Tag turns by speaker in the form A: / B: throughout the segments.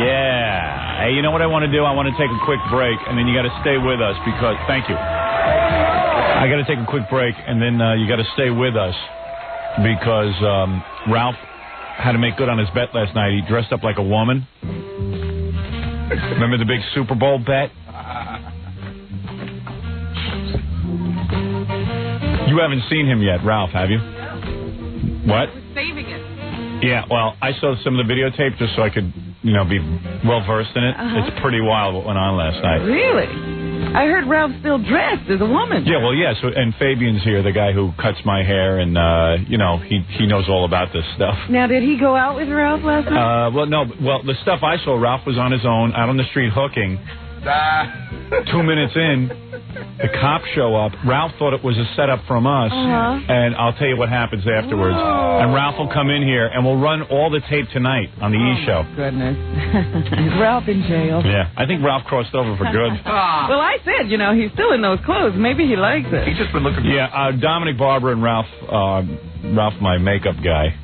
A: Yeah. Hey, you know what I want to do? I want to take a quick break, and then you got to stay with us because... Thank you. I got to take a quick break, and then you got to stay with us because Ralph had to make good on his bet last night. He dressed up like a woman. Remember the big Super Bowl bet? You haven't seen him yet, Ralph, have you? What?
B: I was saving it.
A: Yeah, well, I saw some of the videotape just so I could, you know, be well-versed in it. It's pretty wild what went on last night.
B: Really? I heard Ralph's still dressed as a woman.
A: Yeah, well, yeah, so, and Fabian's here, the guy who cuts my hair, and, you know, he knows all about this stuff.
B: Now, did he go out with Ralph last night?
A: Well, no, well, the stuff I saw, Ralph was on his own, out on the street hooking. 2 minutes in, the cops show up. Ralph thought it was a setup from us, and I'll tell you what happens afterwards. And Ralph will come in here, and we'll run all the tape tonight on the E! Show.
B: Goodness. Is Ralph in jail?
A: Yeah, I think Ralph crossed over for good.
B: Well, I said, you know, he's still in those clothes. Maybe he likes it.
C: He's just been looking for...
A: Yeah, Dominic Barber and Ralph, my makeup guy,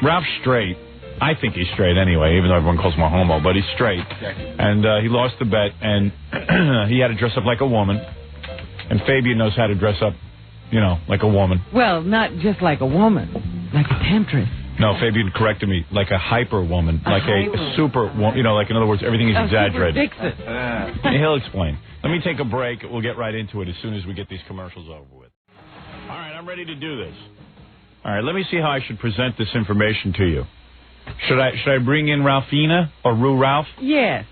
A: Ralph's straight. I think he's straight anyway, even though everyone calls him a homo, but he's straight. And he lost the bet, and he had to dress up like a woman. And Fabian knows how to dress up, you know, like a woman.
B: Well, not just like a woman, like a temptress.
A: No, Fabian corrected me, like a hyper woman, like a super woman, you know, like in other words, everything is exaggerated. He'll explain. Let me take a break. We'll get right into it as soon as we get these commercials over with. All right, I'm ready to do this. All right, let me see how I should present this information to you. Should I bring in Ralphina or Rue Ralph?
B: Yes.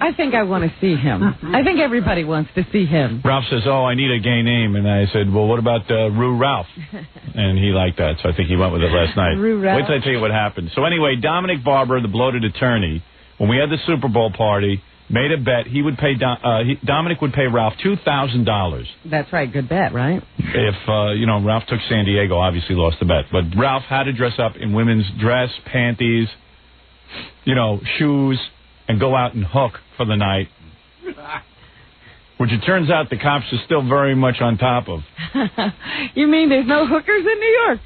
B: I think I want to see him. I think everybody wants to see him.
A: Ralph says, oh, I need a gay name. And I said, well, what about Rue Ralph? And he liked that, so I think he went with it last night.
B: Rue Ralph.
A: Wait till I tell you what happened. So anyway, Dominic Barber, the bloated attorney, when we had the Super Bowl party, made a bet. He would pay Dominic would pay Ralph $2,000.
B: That's right. Good bet, right?
A: If, you know, Ralph took San Diego, obviously lost the bet. But Ralph had to dress up in women's dress, panties, you know, shoes, and go out and hook for the night. Which it turns out the cops are still very much on top of.
B: You mean there's no hookers in New York?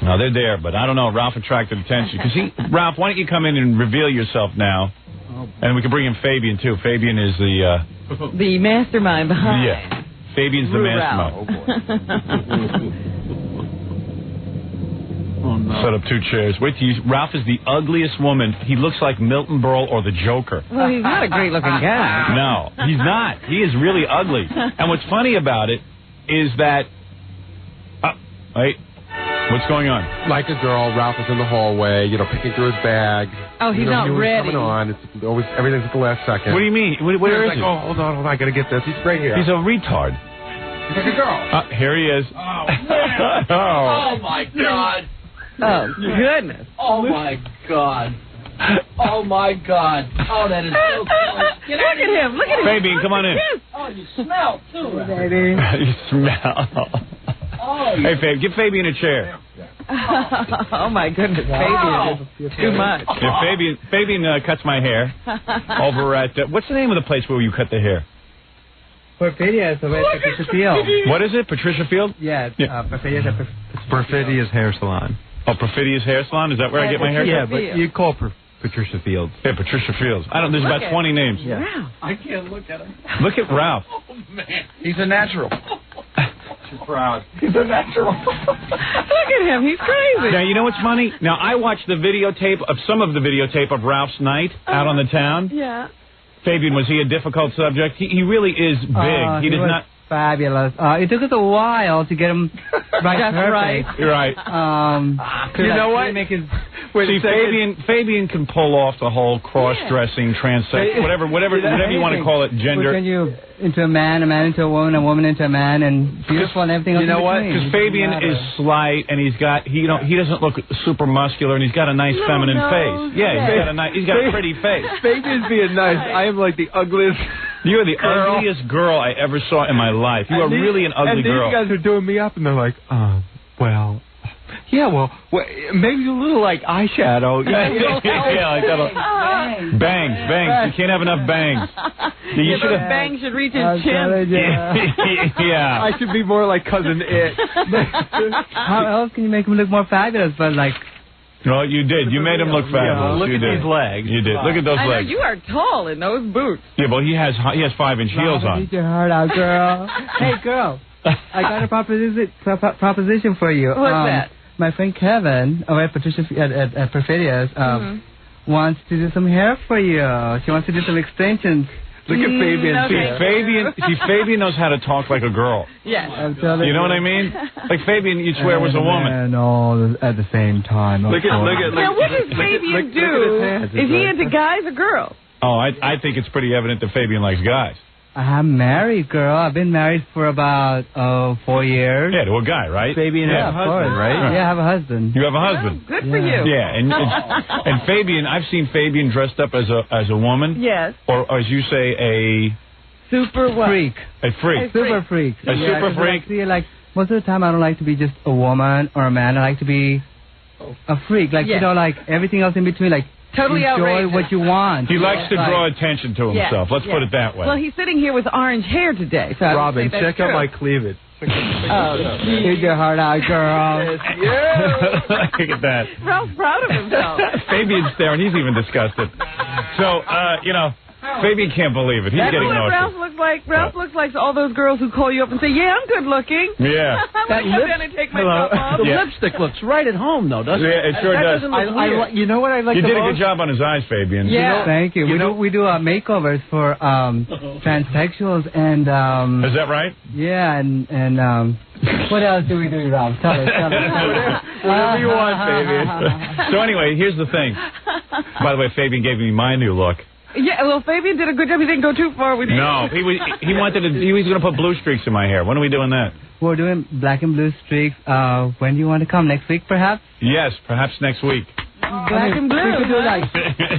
A: No, they're there, but I don't know. Ralph attracted attention. Ralph, why don't you come in and reveal yourself now? And we can bring in Fabian, too. Fabian is
B: the mastermind behind.
A: Yeah. Fabian's the mastermind.
C: Oh, no.
A: Set up 2 chairs. Wait till Ralph is the ugliest woman. He looks like Milton Berle or the Joker.
B: Well, he's not a great-looking guy.
A: No, he's not. He is really ugly. And what's funny about it is that... wait. What's going on?
D: Like a girl, Ralph is in the hallway, you know, picking through his bag.
B: Oh, he's not ready.
D: Coming on. It's always, everything's at the last second.
A: What do you mean? Where is he?
D: Oh, hold on, I gotta get this. He's right here.
A: He's a retard.
D: He's like a girl.
A: Here he is.
C: Oh, man. Oh, my God.
B: Oh, goodness.
E: Oh, my God. Oh, my God. Oh, that is so close.
B: Look at him. Look at him.
A: Fabian, come on in.
E: Oh, you smell, too.
B: Baby.
A: You smell.
E: Oh,
A: hey, Fabian, give Fabian a chair.
B: Oh, my goodness. Fabian is too much.
A: Yeah, Fabian cuts my hair over at... what's the name of the place where you cut the hair?
F: Perfidia's over at Patricia Field.
A: What is it? Patricia Field?
F: Yeah, Perfidia's at
G: Perfidia's Hair Salon.
A: Oh, Perfidia's Hair Salon? Is that where I get my hair cut?
G: Yeah, but you call Patricia Fields.
A: Yeah, Patricia Fields. There's about 20 names.
B: Yeah. Wow.
E: I can't look at him.
A: Look at Ralph.
E: Oh, man.
C: He's a natural.
D: She's proud.
C: He's a natural.
B: Look at him. He's crazy.
A: Now, you know what's funny? Now, I watched the videotape of some of the videotape of Ralph's night out on the town.
B: Yeah.
A: Fabian, was he a difficult subject? He really is big. He does not...
F: Fabulous. It took us a while to get him right.
B: That's right.
A: You're right.
F: You know what? Make his,
A: see, Fabian can pull off the whole cross-dressing, transsexual, whatever you want to call it, gender.
F: Can you into a man into a woman into a man, and beautiful and everything else.
A: You know what? Because Fabian is slight, and he doesn't look super muscular, and he's got a nice feminine face. Yeah, he's got a pretty face.
D: Fabian's being nice. I am like the ugliest.
A: You are the ugliest girl I ever saw in my life. You are really an ugly girl.
D: And these guys are doing me up, and they're like, well, maybe a little like eyeshadow.
A: Yeah, like that. Bangs. You can't have enough bangs.
B: You should have bangs should reach his chin.
A: Yeah.
D: I should be more like Cousin It.
F: How else can you make him look more fabulous? But like,
A: No, you did. You made him look fabulous.
G: Look
A: you
G: at
A: did.
G: these legs.
A: You did. Look at those
B: I know
A: legs.
B: you are tall in those boots.
A: Yeah, well, he has 5-inch heels on.
F: Eat your heart out, girl. Hey, girl. I got a proposition for you.
B: What's that?
F: My friend Kevin over at Patricia at Perfidia's wants to do some hair for you. She wants to do some extensions. Look at Fabian.
A: Fabian knows how to talk like a girl.
B: Yes.
A: You know what I mean? Like Fabian, you'd swear was a woman.
F: And all at the same time.
B: Now, what does Fabian do? Is he into guys or girls?
A: Oh, I think it's pretty evident that Fabian likes guys.
F: I'm married, girl. I've been married for about 4 years.
A: Yeah, to a guy, right?
G: Fabian has a husband, right?
F: Yeah, I have a husband.
A: You have a husband.
B: Oh, good for you.
A: Yeah, and Fabian, I've seen Fabian dressed up as a woman.
B: Yes.
A: Or as you say, a
B: super what?
F: Freak.
A: A freak.
F: Super freak.
A: A super freak.
F: Like most of the time, I don't like to be just a woman or a man. I like to be a freak. Like you know, like everything else in between. Like
B: totally
F: enjoy
B: outrageous.
F: what you want.
A: He likes to draw attention to himself. Let's put it that way.
B: Well, he's sitting here with orange hair today. So
G: Robin, check out my cleavage.
F: Eat your heart out, girl.
A: Look at that.
B: Ralph's proud of himself.
A: Fabian's there, and he's even disgusted. So, Fabian can't believe it. He's
B: That's
A: getting
B: what
A: nauseous.
B: Ralph looks like. Ralph looks like all those girls who call you up and say, "Yeah, I'm good looking."
A: Yeah.
B: I'm gonna come down and take my top off.
E: The lipstick looks right at home, though, doesn't it?
A: Yeah, it sure does.
E: You know what I like
A: You
E: the
A: did a
E: most?
A: good job on his eyes, Fabian.
B: Yeah.
F: Thank you. We do makeovers for transsexuals and
A: Is that right?
F: yeah and what else do we do, Ralph? Tell us.
A: Whatever you want, Fabian. So anyway, here's the thing. By the way, Fabian gave me my new look.
B: Yeah, well, Fabian did a good job. He didn't go too far with you.
A: No, he was going to put blue streaks in my hair. When are we doing that?
F: We're doing black and blue streaks. When do you want to come? Next week, perhaps?
A: Yes, perhaps next week.
B: Black and blue.
F: We could do like,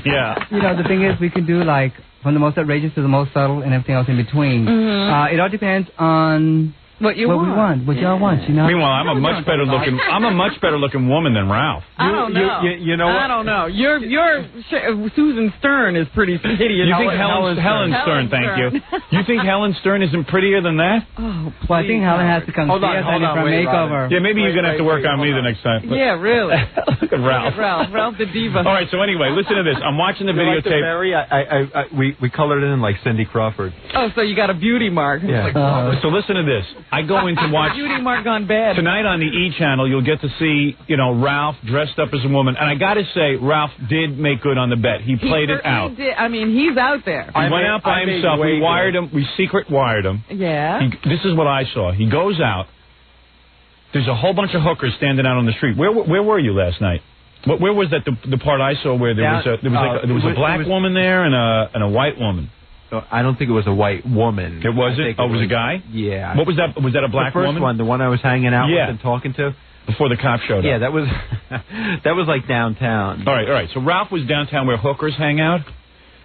A: Yeah.
F: you know, the thing is, we can do like from the most outrageous to the most subtle and everything else in between. It all depends on
B: what
F: we want, what y'all want, you know.
A: Meanwhile, I'm a much better looking woman than Ralph.
B: I don't know.
G: You know what?
B: I don't know. Your Susan Stern is pretty hideous.
A: You think Helen Stern? Thank you. You think Helen Stern isn't prettier than that?
B: Oh,
F: Well, I think Helen has to come see us for a makeover.
A: Yeah, maybe you're gonna have to work on me the next time.
B: yeah, really.
A: Look at Ralph.
B: Ralph the diva.
A: All right. So anyway, listen to this. I'm watching the
G: Like the
A: videotape.
G: Mary, we colored it in like Cindy Crawford.
B: Oh, so you got a beauty mark.
G: Yeah.
A: So listen to this. I go in to watch.
B: Beauty mark gone bad.
A: Tonight on the E! channel, you'll get to see, Ralph dressed up as a woman. And I got to say, Ralph did make good on the bet. He played it out.
B: Did. I mean, he's out there.
A: He went out by himself. We wired him. We secret wired him.
B: Yeah.
A: This is what I saw. He goes out. There's a whole bunch of hookers standing out on the street. Where were you last night? Where was that? The part I saw where there was a black woman there and a white woman.
G: I don't think it was a white woman.
A: It wasn't? Oh, it was a guy?
G: Yeah.
A: What was that? Was that a black woman?
G: The first one, the one I was hanging out with and talking to.
A: Before the cop showed up.
G: Yeah, that was like downtown.
A: All right. So Ralph was downtown where hookers hang out,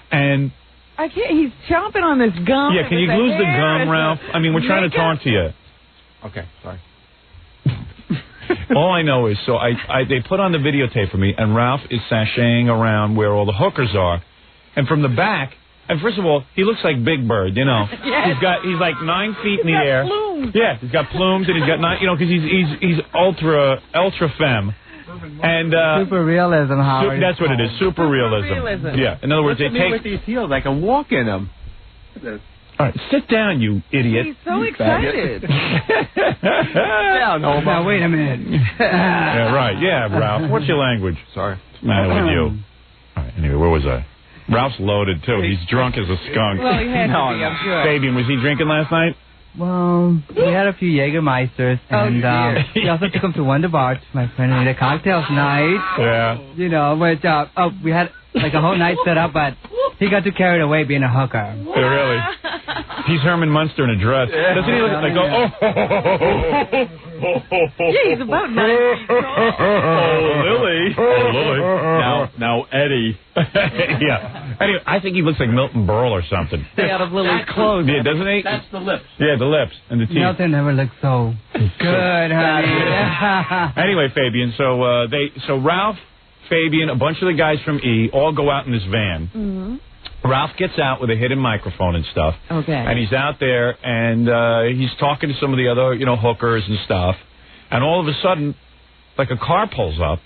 A: and
B: I can't. He's chomping on this gum.
A: yeah, can you lose the gum, Ralph? I mean, we're trying to talk to you.
G: Okay, sorry.
A: All I know is, so they put on the videotape for me, and Ralph is sashaying around where all the hookers are, and from the back. And first of all, he looks like Big Bird, you know.
B: Yes.
A: He's like 9 feet in the air.
B: Plumes.
A: Yeah, he's got plumes, and he's got because he's ultra femme. And
F: super realism, Howard.
A: That's what it is. Super realism. Yeah. In other words, they take
G: with these heels. I can walk in them.
A: All right, sit down, you idiot.
B: He's so excited.
G: Down,
F: Now wait a minute.
A: Yeah, right. Yeah, Ralph. What's your language?
G: Sorry.
A: What's the matter with you? All right. Anyway, where was I? Ralph's loaded too. He's drunk as a skunk.
B: Well, he had to be, I'm sure.
A: Fabian, was he drinking last night?
F: Well, we had a few Jägermeisters, and we also took him to Wonder Bar, my friend, and a cocktails night.
A: Yeah.
F: You know, but we had like a whole night set up, but he got too carried away being a hooker.
A: Yeah, really? He's Herman Munster in a dress. Doesn't he look like
B: Yeah, he's about 9 feet tall.
A: Lily. Now Eddie. Yeah. Anyway, I think he looks like Milton Berle or something.
B: Stay out of Lily's clothes.
A: Yeah, doesn't he?
E: That's the lips.
A: Yeah, the lips and the teeth.
F: Milton never looked so good, honey.
A: Anyway, Fabian, so Ralph, Fabian, a bunch of the guys from E! all go out in this van.
B: Mm-hmm.
A: Ralph gets out with a hidden microphone and stuff.
B: Okay.
A: And he's out there, and he's talking to some of the other, hookers and stuff. And all of a sudden, like a car pulls up,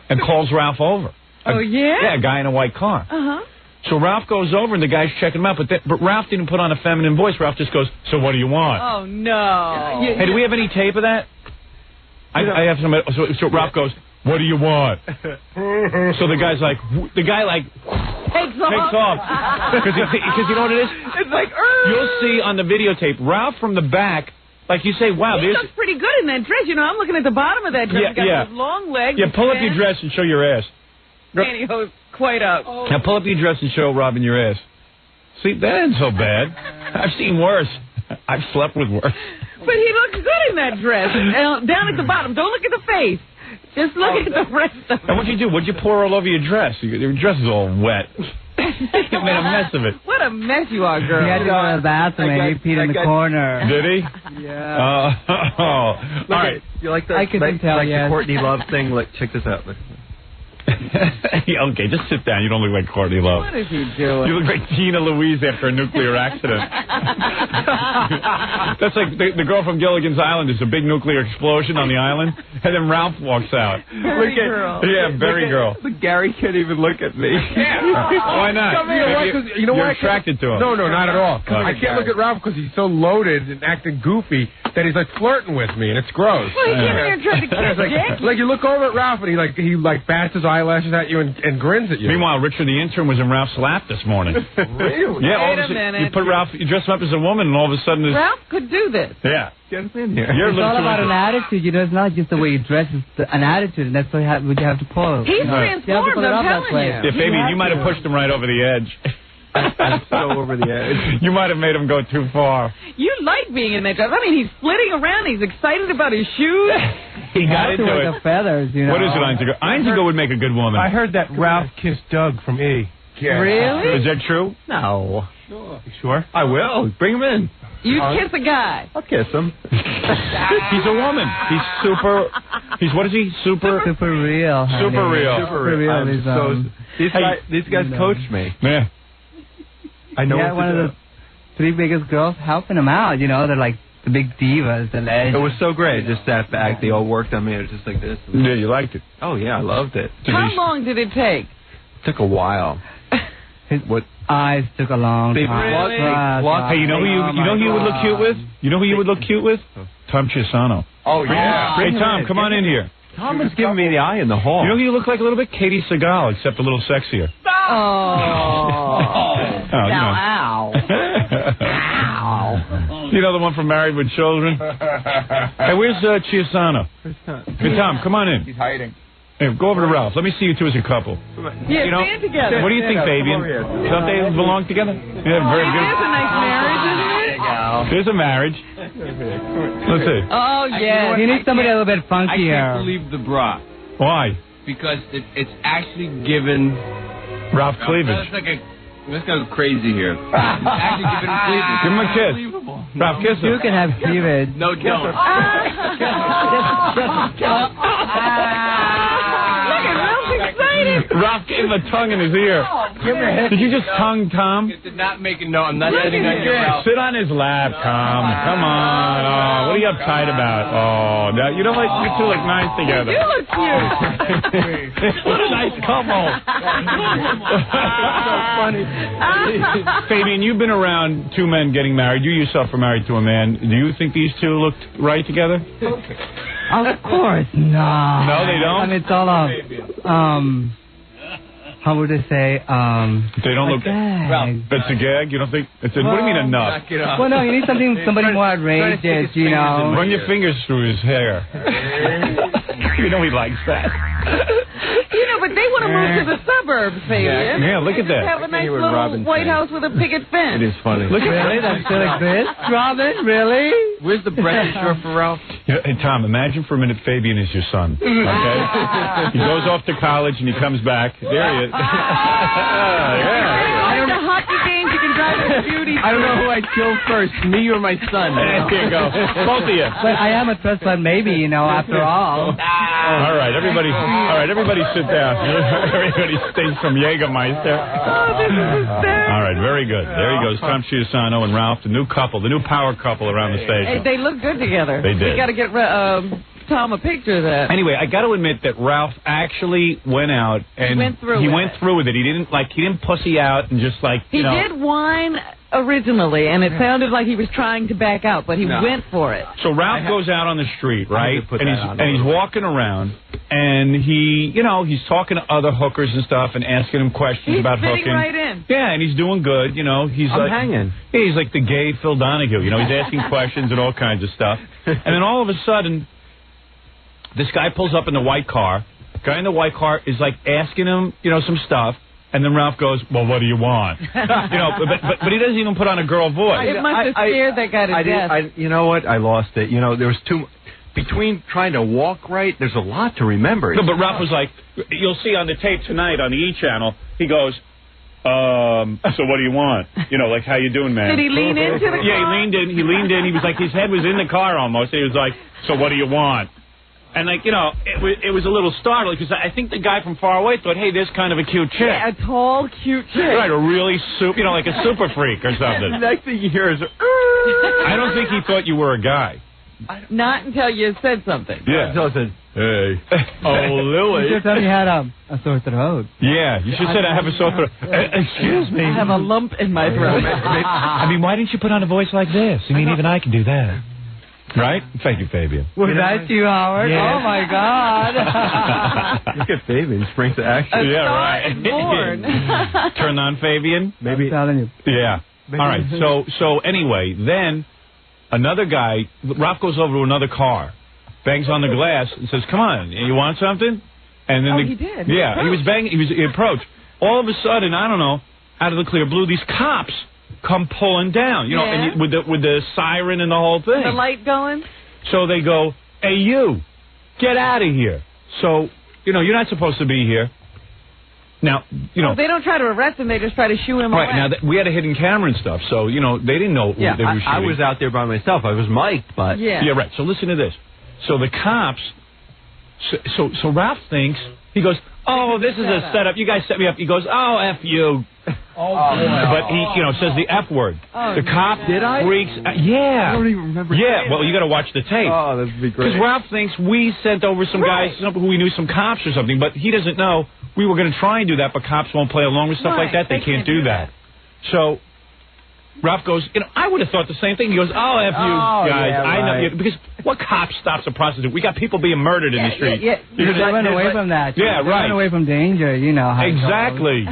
A: and calls Ralph over.
B: Oh, yeah?
A: Yeah, a guy in a white car.
B: Uh-huh.
A: So Ralph goes over, and the guy's checking him out, but Ralph didn't put on a feminine voice. Ralph just goes, so what do you want?
B: Oh, no.
A: Hey, do we have any tape of that? I have some. So Ralph goes, what do you want? So the guy
B: takes off.
A: Because you know what it is?
B: It's like,
A: you'll see on the videotape, Ralph from the back, like you say, wow,
B: he looks pretty good in that dress. You know, I'm looking at the bottom of that dress.
A: Yeah,
B: He's got those long legs.
A: Yeah, pull up your dress and show your ass.
B: Pantyhose quite up.
A: Now pull up your dress and show Robin your ass. See, that ain't so bad. I've seen worse. I've slept with worse.
B: But he looks good in that dress. Down at the bottom. Don't look at the face. Just look at the rest of it.
A: And what'd you do? What'd you pour all over your dress? Your dress is all wet. You made a mess of it.
B: What a mess you are, girl.
F: He had to go to the bathroom and he peed in the corner.
A: Did he?
F: Yeah.
A: All right.
G: You like the,
F: I couldn't tell,
G: the Courtney Love thing? Look, check this out. Look.
A: Okay, just sit down. You don't look like Courtney Love.
B: What is he doing?
A: You look like Tina Louise after a nuclear accident. That's like the girl from Gilligan's Island. There's a big nuclear explosion on the island, and then Ralph walks out.
B: Berry girl.
A: Yeah, Berry girl.
G: But Gary can't even look at me.
A: Why not?
H: You know
A: You're
H: why?
A: attracted to him.
H: No, not at all. I can't look at Ralph because he's so loaded and acting goofy that he's like flirting with me, and it's gross.
B: Well, he came here and tried to kiss Jackie.
H: Like you look over at Ralph and he bats his eyelashes at you and grins at you.
A: Meanwhile, Richard the intern was in Ralph's lap this morning.
H: Really?
A: Yeah, all
B: Wait
A: of
B: a minute.
A: you put Ralph, you dress him up as a woman, and all of a sudden there's...
B: Ralph could do this.
A: Yeah.
G: Get him in here.
A: You're a
F: It's
A: little
F: all
A: too
F: about an
A: into-
F: attitude. You know, it's not just the way you dress. It's an attitude, and that's what you have to pull.
B: He's
F: You have to
B: transformed,
F: put it
B: I'm
F: up that
B: telling
F: way.
B: you.
A: Yeah, Fabian, you might have pushed him right over the edge.
G: I'm so over the edge.
A: You might have made him go too far.
B: You like being in that dress. I mean, he's flitting around. He's excited about his shoes.
A: He got into
F: with
A: it.
F: the feathers, you know.
A: What is it, Einziger? Einziger would make a good woman.
H: I heard that Ralph kissed Doug from E. Yeah.
B: Really?
A: Is that true?
G: No.
H: You sure?
G: I will. Bring him in.
B: You kiss a guy.
G: I'll kiss him.
A: He's a woman. He's super... what is he? Super
F: real. Honey.
A: Super real.
F: Super real.
G: I'm
F: Is,
G: these guys coach me.
A: Yeah.
G: I know
F: yeah,
G: what
F: one
G: to
F: of
G: do.
F: the 3 biggest girls helping him out. You know, they're like the big divas, the legends.
G: It was so great. Just sat back. They all worked on me. It was just like this.
A: Yeah, you liked it.
G: Oh, yeah. I loved it.
B: How long did it take?
G: It took a while.
F: His eyes took a long
G: They
F: time.
G: really?
A: Hey, you know who you would look cute with? You know who you would look cute with? Tom Chiusano.
H: Oh, yeah.
A: Hey, Tom, come on in here.
G: Tom was giving me the eye in the hall.
A: You know who you look like a little bit? Katie Seagal, except a little sexier.
B: Oh.
A: Oh, you know.
B: Ow.
A: You know the one from Married with Children? Hey, where's Chiusano? Hey, Tom, come on in.
C: He's hiding.
A: Hey, go over to Ralph. Let me see you two as a couple.
B: Yeah,
A: You know,
B: stand together.
A: What do you think, Fabian? Don't they belong together? Yeah, very
B: It
A: good.
B: is a nice marriage, isn't it?
A: There's a marriage. Let's see.
B: Oh, yeah.
F: You need somebody a little bit
E: I can't
F: funkier.
E: believe the bra
A: Why?
E: because it's actually given.
A: Ralph cleavage.
E: Let's go crazy here. It's actually given cleavage.
A: Give him a kiss.
E: Unbelievable.
A: Ralph, kiss
F: You
A: him.
F: can have cleavage.
E: No, don't.
B: Look at Ralph's excited.
A: Ralph gave him a tongue in his ear. Did you just tongue Tom?
E: Did not make a note. I'm not sitting on your mouth.
A: Sit on his lap, Tom. Come on. Oh, what are you uptight about? Oh, no, you don't like you two look nice together.
B: You look cute.
A: What a nice couple.
G: so funny.
A: Fabian, you've been around two men getting married. You yourself are married to a man. Do you think these two looked right together?
F: Of course not.
A: No, they don't?
F: I mean, it's all how would I say?
A: They don't look.
F: Gag.
A: That's a gag. You don't think? What do you mean enough?
F: Well, no, you need somebody more outrageous, you know.
A: Run your fingers through his hair. You know he likes that.
B: You know, but they want to move to the suburbs, Fabian.
A: Yeah, look at that.
B: Have a nice
G: You and
B: little
G: Robin
B: White
G: thing.
B: House with a picket fence.
G: It is funny.
A: Look at
F: Really? That still exists? Robin, really?
E: Where's the breakfast show for Ralph?
A: Yeah, hey, Tom, imagine for a minute Fabian is your son. Okay? He goes off to college and he comes back. There he is. Yeah.
B: I don't know hockey games. You can drive a beauty.
E: I don't know who I'd kill first, me or my son.
A: There you go. Both of you.
F: But I am a trust fund maybe, you know, after all.
A: All right, everybody sit down. Everybody stinks from Jägermeister. All right, very good. There he goes, Tom Chiusano and Ralph, the new couple, the new power couple around the
B: Hey,
A: station.
B: they look good together.
A: They did.
B: We got to get Tom a picture of that.
A: Anyway, I got to admit that Ralph actually went out and
B: he went through
A: with it. He didn't pussy out and just
B: He did whine originally, and it sounded like he was trying to back out, but he went for it.
A: So Ralph goes out on the street, right? And he's walking around, and he's talking to other hookers and stuff, and asking them questions about hooking.
B: He's right in.
A: Yeah, and he's doing good. He's
G: hanging.
A: Yeah, he's like the gay Phil Donahue. He's asking questions and all kinds of stuff. And then all of a sudden, this guy pulls up in the white car. The guy in the white car is like asking him, some stuff. And then Ralph goes, well, what do you want? But he doesn't even put on a girl voice.
B: It must have scared that guy to death.
G: You know what? I lost it. There was between trying to walk right, there's a lot to remember.
A: No, but Ralph was like, you'll see on the tape tonight on the E! channel, he goes, so what do you want? Like, how you doing, man?
B: Did he lean into the car?
A: Yeah, he leaned in. He was like, his head was in the car almost. He was like, so what do you want? And, it was a little startling because I think the guy from far away thought, hey, this kind of a cute chick.
B: Yeah, a tall, cute chick.
A: Right, a really like a super freak or something.
G: The next thing you hear is,
A: I don't think he thought you were a guy.
B: Not until you said something.
A: Yeah.
G: Until I said,
A: hey. Oh, Louis.
F: You just only had a sore throat.
A: Yeah, you should have said I have a sore throat. Excuse me.
B: I have a lump in my throat.
A: I mean, why didn't you put on a voice like this? I mean, even I can do that. Right? Thank you, Fabian.
F: Was that you, Howard?
A: Yeah.
F: Oh, my God.
G: look at Fabian, springs to action.
A: Yeah, right.
B: Born.
A: Turn on Fabian.
G: Maybe.
F: I'm telling you.
A: Yeah. All right. So anyway, then another guy, Ralph goes over to another car, bangs on the glass, and says, "Come on, you want something?" And then
B: he did.
A: Yeah, he was banging. He approached. All of a sudden, I don't know, out of the clear blue, these cops come pulling down, and with the siren and the whole thing.
B: The light going?
A: So they go, hey, you, get out of here. So, you're not supposed to be here. Now,
B: they don't try to arrest him, they just try to shoo him away.
A: Right, now, we had a hidden camera and stuff, so, they didn't know they were shooting.
G: I was out there by myself. I was mic'd, but...
B: Yeah,
A: right. So listen to this. So the cops, so Ralph thinks, he goes, oh, this is a setup. You guys set me up. He goes, oh, F you. But he, says the F word.
B: Oh,
A: the cop freaks. Yeah.
G: I don't even remember.
A: Yeah. Well, you got to watch the tape.
G: Oh, that'd be great.
A: Because Ralph thinks we sent over some guys, who we knew, some cops or something, but he doesn't know we were going to try and do that, but cops won't play along with stuff like that. They can't do that. So Ralph goes, I would have thought the same thing. He goes, oh, F you guys.
F: Yeah,
A: I know. Because what cop stops a prostitute? We got people being murdered in the street.
F: Yeah. You run away from that.
A: Yeah, right.
F: Run away from danger, how
A: exactly.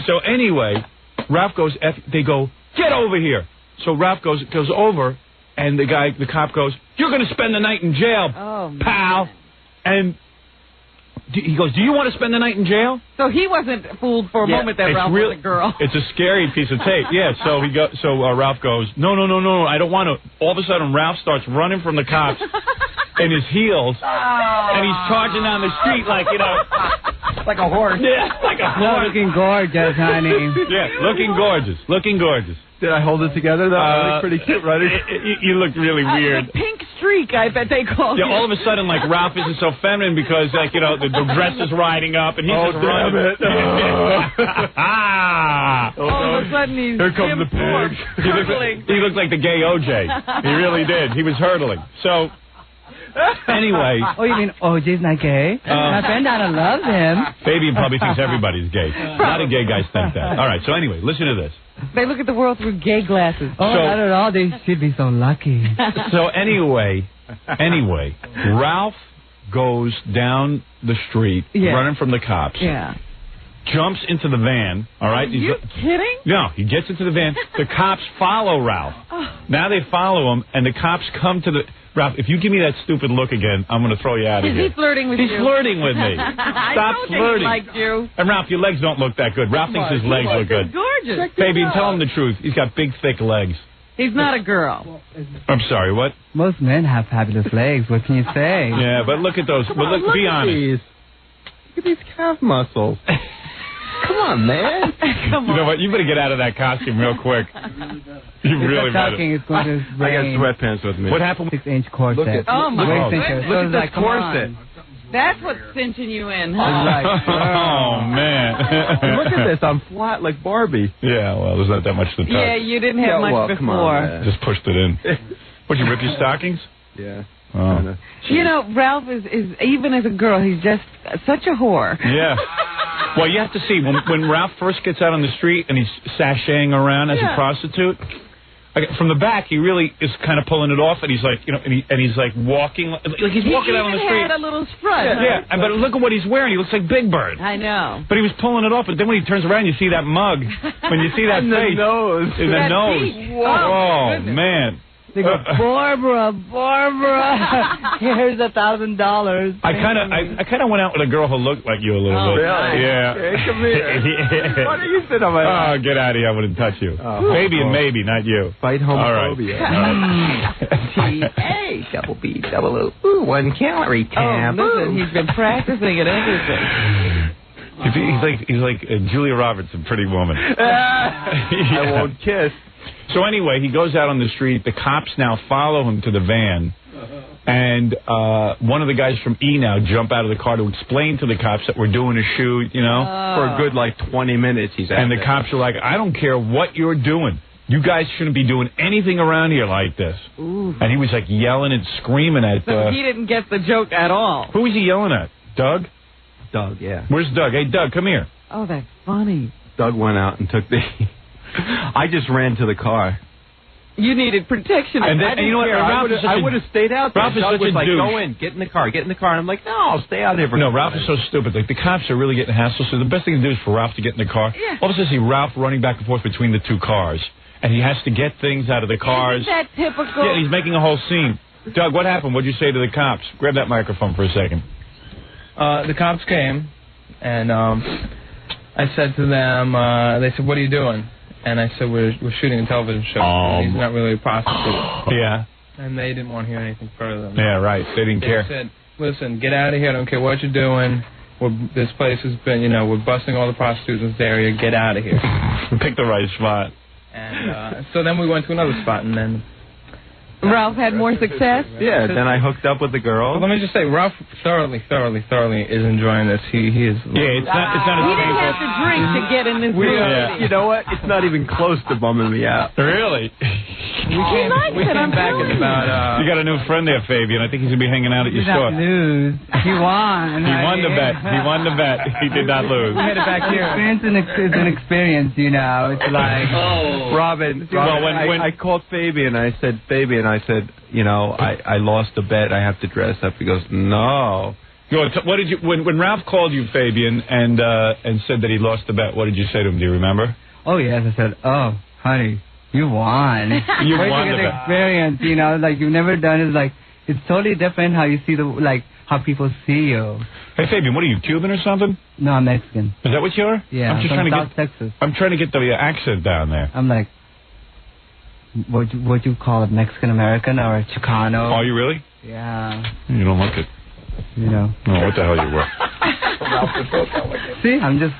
A: So anyway, Ralph goes, they go, get over here. So Ralph goes over, and the cop goes, you're going to spend the night in jail, pal. And he goes, do you want to spend the night in jail?
B: So he wasn't fooled for a moment that Ralph was a girl.
A: It's a scary piece of tape. Yeah, so Ralph goes, no, I don't want to. All of a sudden, Ralph starts running from the cops in his heels, and he's charging down the street like
F: like a horse.
A: Yeah, like a horse.
F: Looking gorgeous, honey.
A: Yeah, looking gorgeous.
G: Did I hold it together, though? I look pretty cute, right?
A: You looked really weird.
B: The pink streak, I bet they called it.
A: Yeah, all of a sudden, Ralph isn't so feminine because, the dress is riding up, and he's just running.
B: All of a sudden, he's
A: here comes the pig. He looked like the gay OJ. He really did. He was hurtling. So, anyway.
F: Oh, you mean OJ's not gay? My friend Anna loves him.
A: Fabian probably thinks everybody's gay. A lot of gay guys think that. All right, so anyway, listen to this.
B: They look at the world through gay glasses.
F: Oh, not at all. They should be so lucky.
A: So anyway, Ralph goes down the street, running from the cops.
B: Yeah.
A: Jumps into the van, all right?
B: Are you kidding?
A: No, he gets into the van. The cops follow Ralph. Now they follow him, and the cops come to the... Ralph, if you give me that stupid look again, I'm going to throw you out of here.
B: Is he flirting with you?
A: He's flirting with me. Stop flirting.
B: I liked you.
A: And Ralph, your legs don't look that good. Ralph thinks his legs look good.
B: Gorgeous.
A: Fabian, tell him the truth. He's got big, thick legs.
B: He's not a girl.
A: I'm sorry, what?
F: Most men have fabulous legs. What can you say?
A: Yeah, but look at those. But look, be honest.
G: Look at these calf muscles. Come on, man.
B: Come on.
A: You know what? You better get out of that costume real quick. You really better.
F: It's going to
G: I got sweatpants with me.
A: What happened?
F: 6-inch corset.
B: Oh, my God.
G: Look at that corset.
B: That's what's cinching you in, huh?
A: Oh, man.
G: Look at this. I'm flat like Barbie.
A: Yeah, well, there's not that much to touch.
B: Yeah, you didn't have much before.
A: Just pushed it in. Would you rip your stockings?
G: Yeah.
A: Oh.
B: You know, Ralph is even as a girl, he's just such a whore.
A: Yeah. Well, you have to see, when Ralph first gets out on the street and he's sashaying around as a prostitute, from the back, he really is kind of pulling it off, and he's like, you know, and he's like walking, like he's walking out on the street.
B: He had a little strut.
A: Yeah, but look at what he's wearing. He looks like Big Bird.
B: I know.
A: But he was pulling it off, but then when he turns around, you see that mug. When you see that face.
D: In
A: the nose. Oh, man.
F: They go, Barbara, here's $1,000.
A: I kind of went out with a girl who looked like you a little bit.
D: Really?
A: Yeah.
D: Hey, come here. Why do you sit on my lap?
A: Oh, get out of here. I wouldn't touch you. Baby and maybe, not you.
D: Fight homophobia.
F: T-A, double B, double O. Ooh, 1 calorie tab.
B: Oh, listen, he's been practicing at everything.
A: He's like Julia Roberts, a pretty woman.
D: I won't kiss.
A: So anyway, he goes out on the street. The cops now follow him to the van. And one of the guys from E! Now jump out of the car to explain to the cops that we're doing a shoot, you know.
D: For a good, 20 minutes he's out
A: And the
D: there.
A: cops are like, I don't care what you're doing. You guys shouldn't be doing anything around here like this.
B: Ooh.
A: And he was like yelling and screaming at...
B: So he didn't get the joke at all.
A: Who was he yelling at? Doug?
D: Doug, yeah.
A: Where's Doug? Hey, Doug, come here.
B: Oh, that's funny.
D: Doug went out and took the... I just ran to the car.
B: You needed protection.
A: And then, you know what?
D: I would have stayed out there.
A: Ralph is
D: Doug
A: such
D: was
A: a
D: like,
A: douche.
D: go in, get in the car. And I'm like, no, I'll stay out here for
A: No, Ralph is so stupid. Like, the cops are really getting hassled, so the best thing to do is for Ralph to get in the car.
B: Yeah.
A: All of a sudden, see Ralph running back and forth between the two cars, and he has to get things out of the cars.
B: Isn't that typical?
A: Yeah, he's making a whole scene. Doug, what happened? What'd you say to the cops? Grab that microphone for a second.
I: The cops came, and I said to them, they said, what are you doing? And I said, we're shooting a television show. He's not really a prostitute.
A: Yeah.
I: And they didn't want to hear anything further than that.
A: Yeah, right. They didn't care.
I: They said, listen, get out of here. I don't care what you're doing. This place has been, we're busting all the prostitutes in this area. Get out of here.
A: Pick the right spot.
I: And so then we went to another spot, and then...
B: Ralph had more success?
D: Yeah, then I hooked up with the girl.
I: Well, let me just say, Ralph thoroughly is enjoying this. He is...
A: Yeah, it's not
B: He didn't have to drink to get in this room.
D: You know what? It's not even close to bumming me out.
A: Really?
I: We came back at about...
A: You got a new friend there, Fabian. I think he's going to be hanging out at your store.
F: Lose. He won.
A: He won the bet. He won the bet. He did not lose.
I: We had it back here.
F: Experience is an experience, It's like...
D: Robin,
A: Well, when
D: I called Fabian, I said, I lost the bet. I have to dress up. He goes, no.
A: What did you when Ralph called you, Fabian, and said that he lost the bet? What did you say to him? Do you remember?
F: Oh yes, I said, oh honey, you won.
A: You won the bet.
F: Experience, like you've never done it. Like it's totally different how you see how people see you.
A: Hey Fabian, what are you, Cuban or something?
F: No, I'm Mexican.
A: Is that what you are?
F: Yeah,
A: I'm just
F: from
A: trying to
F: South Texas.
A: I'm trying to get the accent down there.
F: I'm like, what you call it, Mexican American or Chicano?
A: Are you really?
F: Yeah.
A: You don't look it.
F: No,
A: what the hell you were?
F: See, I'm just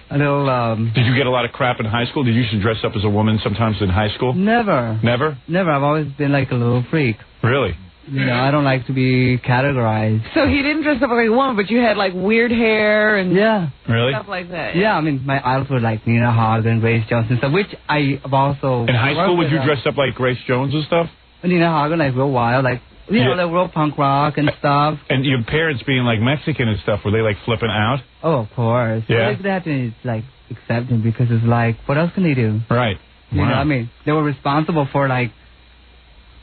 F: a little.
A: Did you get a lot of crap in high school? Did you used to dress up as a woman sometimes in high school?
F: Never.
A: Never?
F: Never. I've always been like a little freak.
A: Really?
F: I don't like to be categorized.
B: So he didn't dress up like a woman, but you had like weird hair and
A: Really?
B: stuff like that.
F: Yeah, I mean, my idols were like Nina Hagen, Grace Jones and stuff, which I've also...
A: In high school, would you dress up like Grace Jones and stuff?
F: Nina Hagen, like real wild, like, like real punk rock and stuff.
A: And your parents being like Mexican and stuff, were they like flipping out?
F: Oh, of course.
A: Yeah.
F: What they have to is like accepting because it's like, what else can they do?
A: Right.
F: You know, I mean, they were responsible for like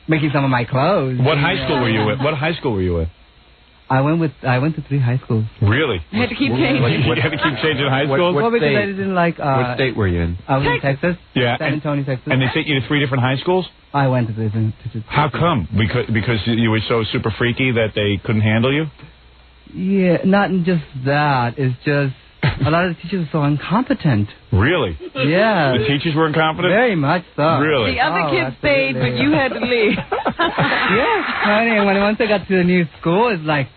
F: making some of my clothes.
A: What high school were you at? What high school were you at?
F: I went to 3 high schools.
A: Really?
B: You had to keep changing.
A: You had to keep changing high schools?
F: Well, because
D: state?
F: I didn't like...
D: what state were you in?
F: I was in Texas.
A: Yeah.
F: San Antonio, Texas.
A: And they sent you to 3 different high schools?
F: I went to the
A: How come? Because you were so super freaky that they couldn't handle you?
F: Yeah, not just that. It's just a lot of the teachers are so incompetent.
A: Really?
F: Yeah.
A: The teachers were incompetent?
F: Very much so.
A: Really?
B: The other kids stayed, but you had to leave.
F: Yes, honey. And once I got to the new school, it's like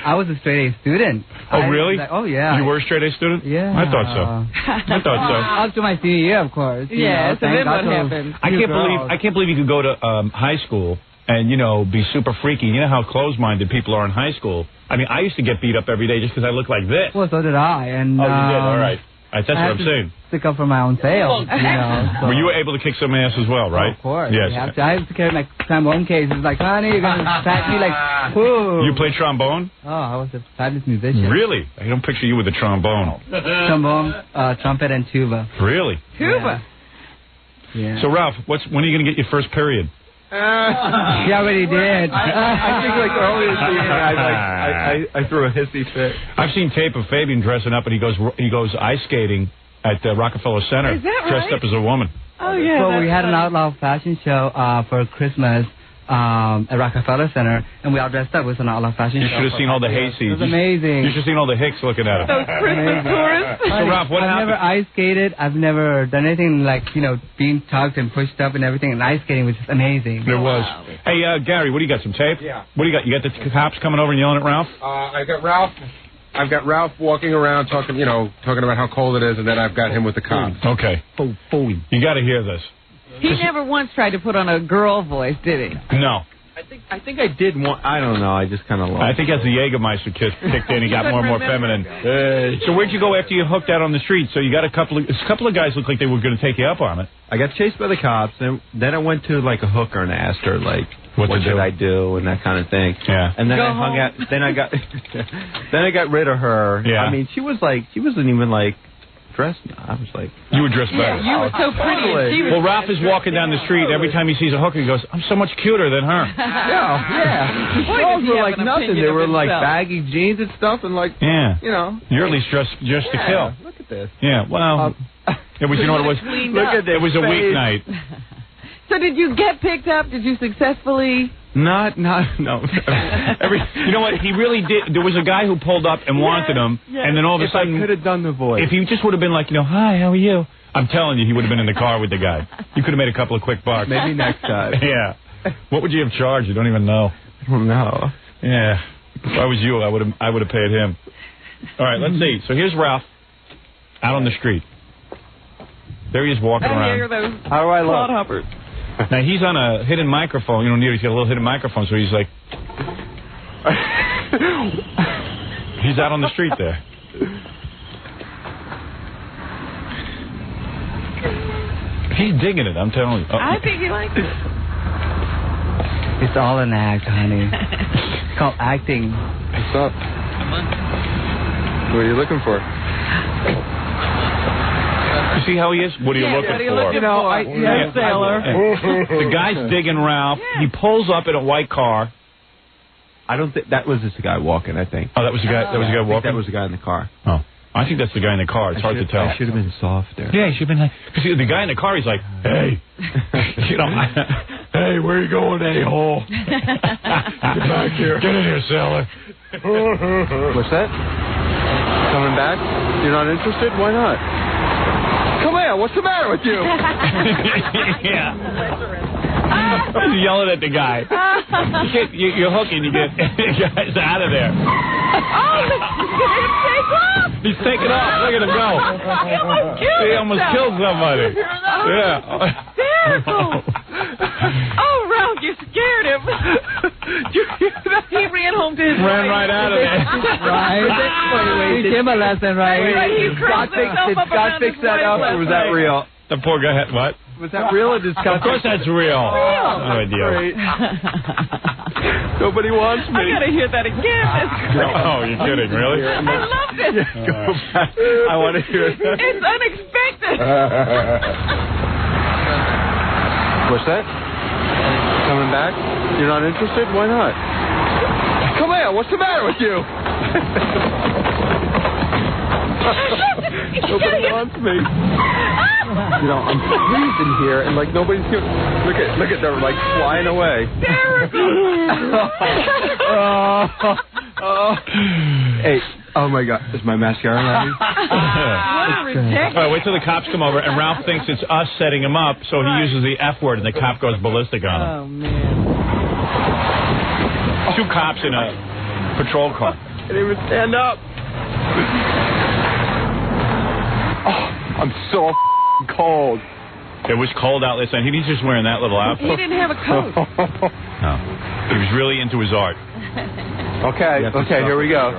F: I was a straight A student.
A: Oh, really?
F: Like, oh, yeah.
A: You were a straight A student?
F: Yeah.
A: I thought so. I thought so.
F: Up to my senior year, of course.
B: Yeah, so then what happened?
A: I can't believe you could go to high school and, be super freaky. You know how closed-minded people are in high school. I mean, I used to get beat up every day just because I looked like this.
F: Well, so did I. And,
A: oh, you did? All right. That's what I'm saying.
F: Stick up for my own tail, you know. So.
A: Were you able to kick some ass as well, right?
F: Of course.
A: Yes.
F: I have to carry my trombone case. It's like, honey, you're going to pat me like, whoo.
A: You play trombone?
F: Oh, I was a fabulous musician.
A: Really? I don't picture you with a trombone.
F: Trombone, trumpet, and tuba.
A: Really?
B: Tuba.
F: Yeah.
A: So, Ralph, when are you going to get your first period?
F: He already did.
D: I think like earlier this year, I threw a hissy fit.
A: I've seen tape of Fabian dressing up, and he goes ice skating at Rockefeller Center.
B: Is that right?
A: Dressed up as a woman.
B: Oh, yeah.
F: So we had an outlaw fashion show for Christmas at Rockefeller Center, and we all dressed up. It was an outlaw fashion show.
A: You should have seen all the hayseeds.
F: It was amazing.
A: You should have seen all the hicks looking at it.
B: Those Christmas tourists.
A: So, Ralph, what
F: I've
A: happened?
F: never ice skated. I've never done anything like, being tugged and pushed up and everything. And ice skating was just amazing.
A: There was. Hey, Gary, what do you got? Some tape?
H: Yeah.
A: What do you got? You got the cops coming over and yelling at Ralph?
H: I've got Ralph walking around talking about how cold it is, and then I've got him with the cops.
A: Okay. You got to hear this.
B: He never once tried to put on a girl voice, did he?
A: No.
D: I think I did one. I don't know. I just kind of lost.
A: I think as the Jägermeister kicked in, he got more and more feminine. So where'd you go after you hooked out on the street? So you got a couple of guys looked like they were going to take you up on it.
D: I got chased by the cops, and then I went to like a hooker and asked her like, what should I do and that kind of thing.
A: Yeah.
D: And then I hung out. Then I got then I got rid of her.
A: Yeah.
D: I mean, she wasn't even like dressed. I was like,
A: you were dressed better.
B: You were so pretty. And she was
A: well, Ralph is walking down the street. Every time he sees a hooker, he goes, "I'm so much cuter than her."
D: yeah.
B: Boy,
D: Clothes
B: does he
D: were
B: have
D: like
B: an
D: nothing.
B: opinion
D: They
B: of
D: were like
B: himself.
D: baggy jeans and stuff, and like,
A: Yeah.
D: You're
A: at least dressed just to kill.
D: Look at this.
A: Yeah. Well, it was. You know what it was?
D: Look at this.
A: It was a
D: face.
A: weeknight.
B: So did you get picked up? Did you successfully?
A: No. You know what? He really did. There was a guy who pulled up and wanted him, and then all of a sudden,
D: I could have done the voice.
A: if he just would have been like, hi, how are you? I'm telling you, he would have been in the car with the guy. You could have made a couple of quick bucks.
D: Maybe next time.
A: Yeah. What would you have charged? You don't even know.
D: I don't know.
A: Yeah. If I was you, I would have paid him. All right, let's see. So here's Ralph out on the street. There he is walking around.
B: Those
D: How do I look?
B: clodhoppers.
A: Now he's on a hidden microphone. He's got a little hidden microphone, so he's like, he's out on the street there. He's digging it, I'm telling you. Oh.
B: I think he likes it.
F: It's all an act, honey. It's called acting.
D: What's up? What are you looking for?
A: You see how he is? What are you looking for?
B: Sailor.
A: The guy's digging Ralph. He pulls up in a white car.
D: I don't think that was just a guy walking. I think.
A: Oh, that was the guy. That was the guy walking.
D: That was the guy in the car.
A: Oh, I think that's the guy in the car. It's hard to tell.
D: I should have been softer.
A: Yeah, he should have been like, because the guy in the car, he's like, hey, hey, where you going, a-hole? Get back here. Get in here, sailor.
D: What's that? Coming back? You're not interested? Why not? Come here. What's the matter with you?
A: Yeah. He's yelling at the guy. You're hooking. You get guys out of there. He's taking off. Look at him go. He almost killed somebody. Yeah.
B: Oh, Ralph, you scared him. He ran home to his
A: Ran right out of there.
F: Right. He gave him a lesson, right?
B: Did
D: God fix that up, or was that real?
A: The poor guy had what?
D: Was that real or just
A: Of course that's real. No idea.
D: Great. Nobody wants me.
B: I gotta hear that again.
A: Oh, you're kidding, really?
B: I loved it.
D: Go back. I want to hear it.
B: It's unexpected.
D: What's that? Coming back? You're not interested? Why not? Come here. What's the matter with you? Nobody wants me. I'm freezing here, and like nobody's here. Look at them like flying away. Hey, oh my God, is my mascara ready?
B: What
A: All right, wait till the cops come over, and Ralph thinks it's us setting him up, so he uses the F word, and the cop goes ballistic on him.
B: Oh, man.
A: 2 cops in a patrol car.
D: I didn't even stand up. Oh, I'm so cold.
A: It was cold out last night. He's just wearing that little outfit.
B: He didn't have a coat.
A: No. He was really into his art.
D: Okay, here we go.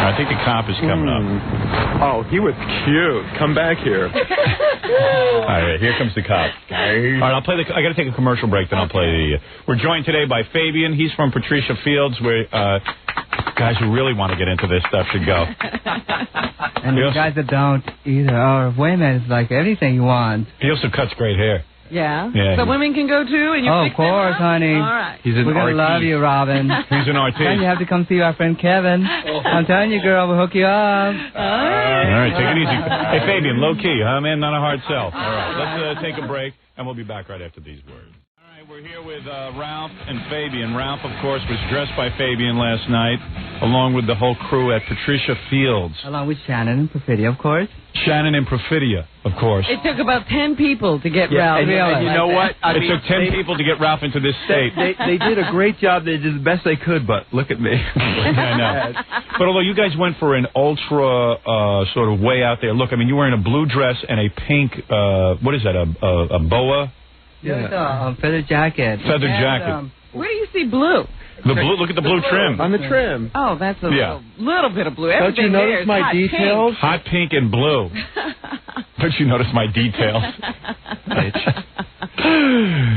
A: I think the cop is coming up.
D: Oh, he was cute. Come back here.
A: All right, here comes the cop. All right, I'll play I got to take a commercial break, then I'll play the... We're joined today by Fabian. He's from Patricia Fields, where guys who really want to get into this stuff should go.
F: And the guys that don't either, or women, it's like everything you want.
A: He also cuts great hair.
B: Yeah?
A: Yeah.
B: So women can go too? And you
F: Oh,
B: fix
F: of course,
B: them up?
F: honey.
B: All right.
G: He's an
F: We're going to
G: RT.
F: love you, Robin.
A: He's an RT.
F: Then you have to come see our friend Kevin. I'm telling you, girl, we'll hook you up.
A: All right, take it easy. Hey, Fabian, low key, huh, man? Not a hard sell. All right, let's take a break, and we'll be back right after these words. All right, we're here with Ralph and Fabian. Ralph, of course, was dressed by Fabian last night, along with the whole crew at Patricia Fields.
F: Along with Shannon and Perfidia, of course.
A: Shannon and Perfidia, of course.
B: It took about 10 people to get Ralph.
G: And you know what?
A: It took 10 people to get Ralph into this state.
G: They did a great job. They did the best they could, but look at me.
A: I know. But although you guys went for an ultra sort of way out there, look, I mean, you're wearing a blue dress and a pink, what is that, a boa?
F: Yeah, feather jacket.
A: Feather jacket.
B: Where do you see blue?
A: The blue. Look at the blue trim.
D: On the trim.
B: Oh, that's a little bit of blue.
D: Don't you
B: Everything there
D: notice
B: is
D: my
B: hot
D: details?
A: Hot pink and blue. Don't you notice my details?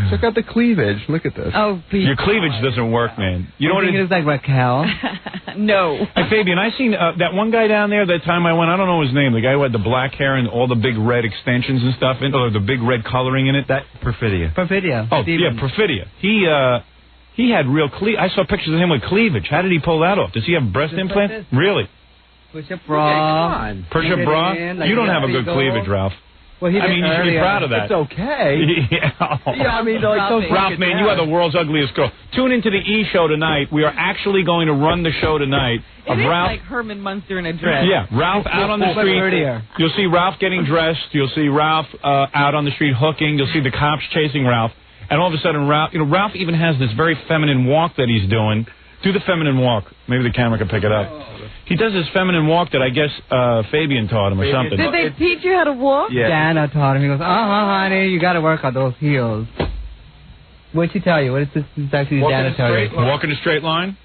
D: Check out the cleavage. Look at this.
B: Oh, Pete.
A: Your cleavage doesn't work, man. You know what it
F: is? Like Raquel.
B: No.
A: Hey, Fabian, I seen that one guy down there that time I went. I don't know his name. The guy who had the black hair and all the big red extensions and stuff, or the big red coloring in it.
G: That Perfidia.
A: Oh, yeah, Perfidia. He had real cleavage. I saw pictures of him with cleavage. How did he pull that off? Does he have breast implant?
F: Like
A: really?
F: Push-up bra.
A: Push-up bra? You don't have a good cleavage, Ralph.
F: Well,
A: I mean, you should be proud of that.
D: It's okay.
A: Yeah.
D: I mean, like,
A: Ralph, man, you are the world's ugliest girl. Tune into the E! Show tonight. We are actually going to run the show tonight.
B: It is
A: Ralph,
B: like Herman Munster in a dress.
A: Yeah, Ralph out on the street. You'll see Ralph getting dressed. You'll see Ralph out on the street hooking. You'll see the cops chasing Ralph. And all of a sudden, Ralph even has this very feminine walk that he's doing. Do the feminine walk. Maybe the camera can pick it up. He does this feminine walk that I guess Fabian taught him or something.
B: Did they teach you how to walk?
F: Yeah. Dana taught him. He goes, honey, you got to work on those heels. What'd she tell you? What did this actually Dana tell you?
A: Walk in a straight line?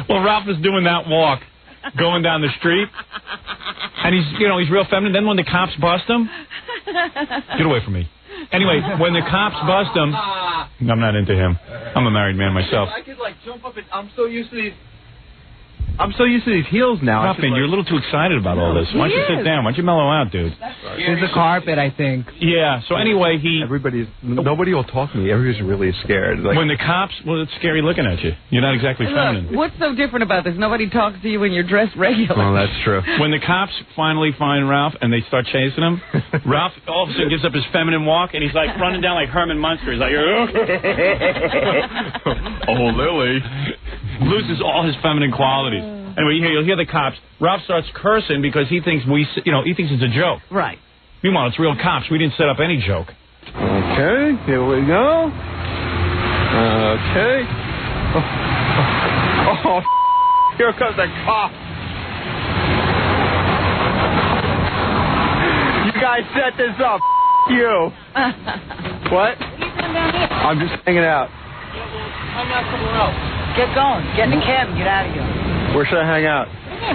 A: Well, Ralph is doing that walk, going down the street. And he's real feminine. Then when the cops bust him, get away from me. Anyway, when the cops bust him, I'm not into him. I'm a married man myself.
G: I could jump up and I'm so used to these heels now.
A: Ralphie, you're a little too excited about all this. Why don't you sit down? Why don't you mellow out, dude?
F: There's a carpet, I think.
A: Yeah. So anyway,
G: nobody will talk to me. Everybody's really scared.
A: When the cops, it's scary looking at you. You're not exactly feminine.
B: What's so different about this? Nobody talks to you when you're dressed regular.
G: Well, that's true.
A: When the cops finally find Ralph and they start chasing him, Ralph all of a sudden gives up his feminine walk and he's like running down like Herman Munster. He's like, oh, Lily. Loses all his feminine qualities. Anyway, you'll hear the cops. Ralph starts cursing because he thinks he thinks it's a joke.
B: Right.
A: Meanwhile, it's real cops. We didn't set up any joke.
D: Okay, here we go. Okay. Oh, here comes the cop. You guys set this up. You. What? I'm just hanging out.
E: I'm not somewhere else. Get going. Get in the cab and get out of here.
D: Where should I hang out?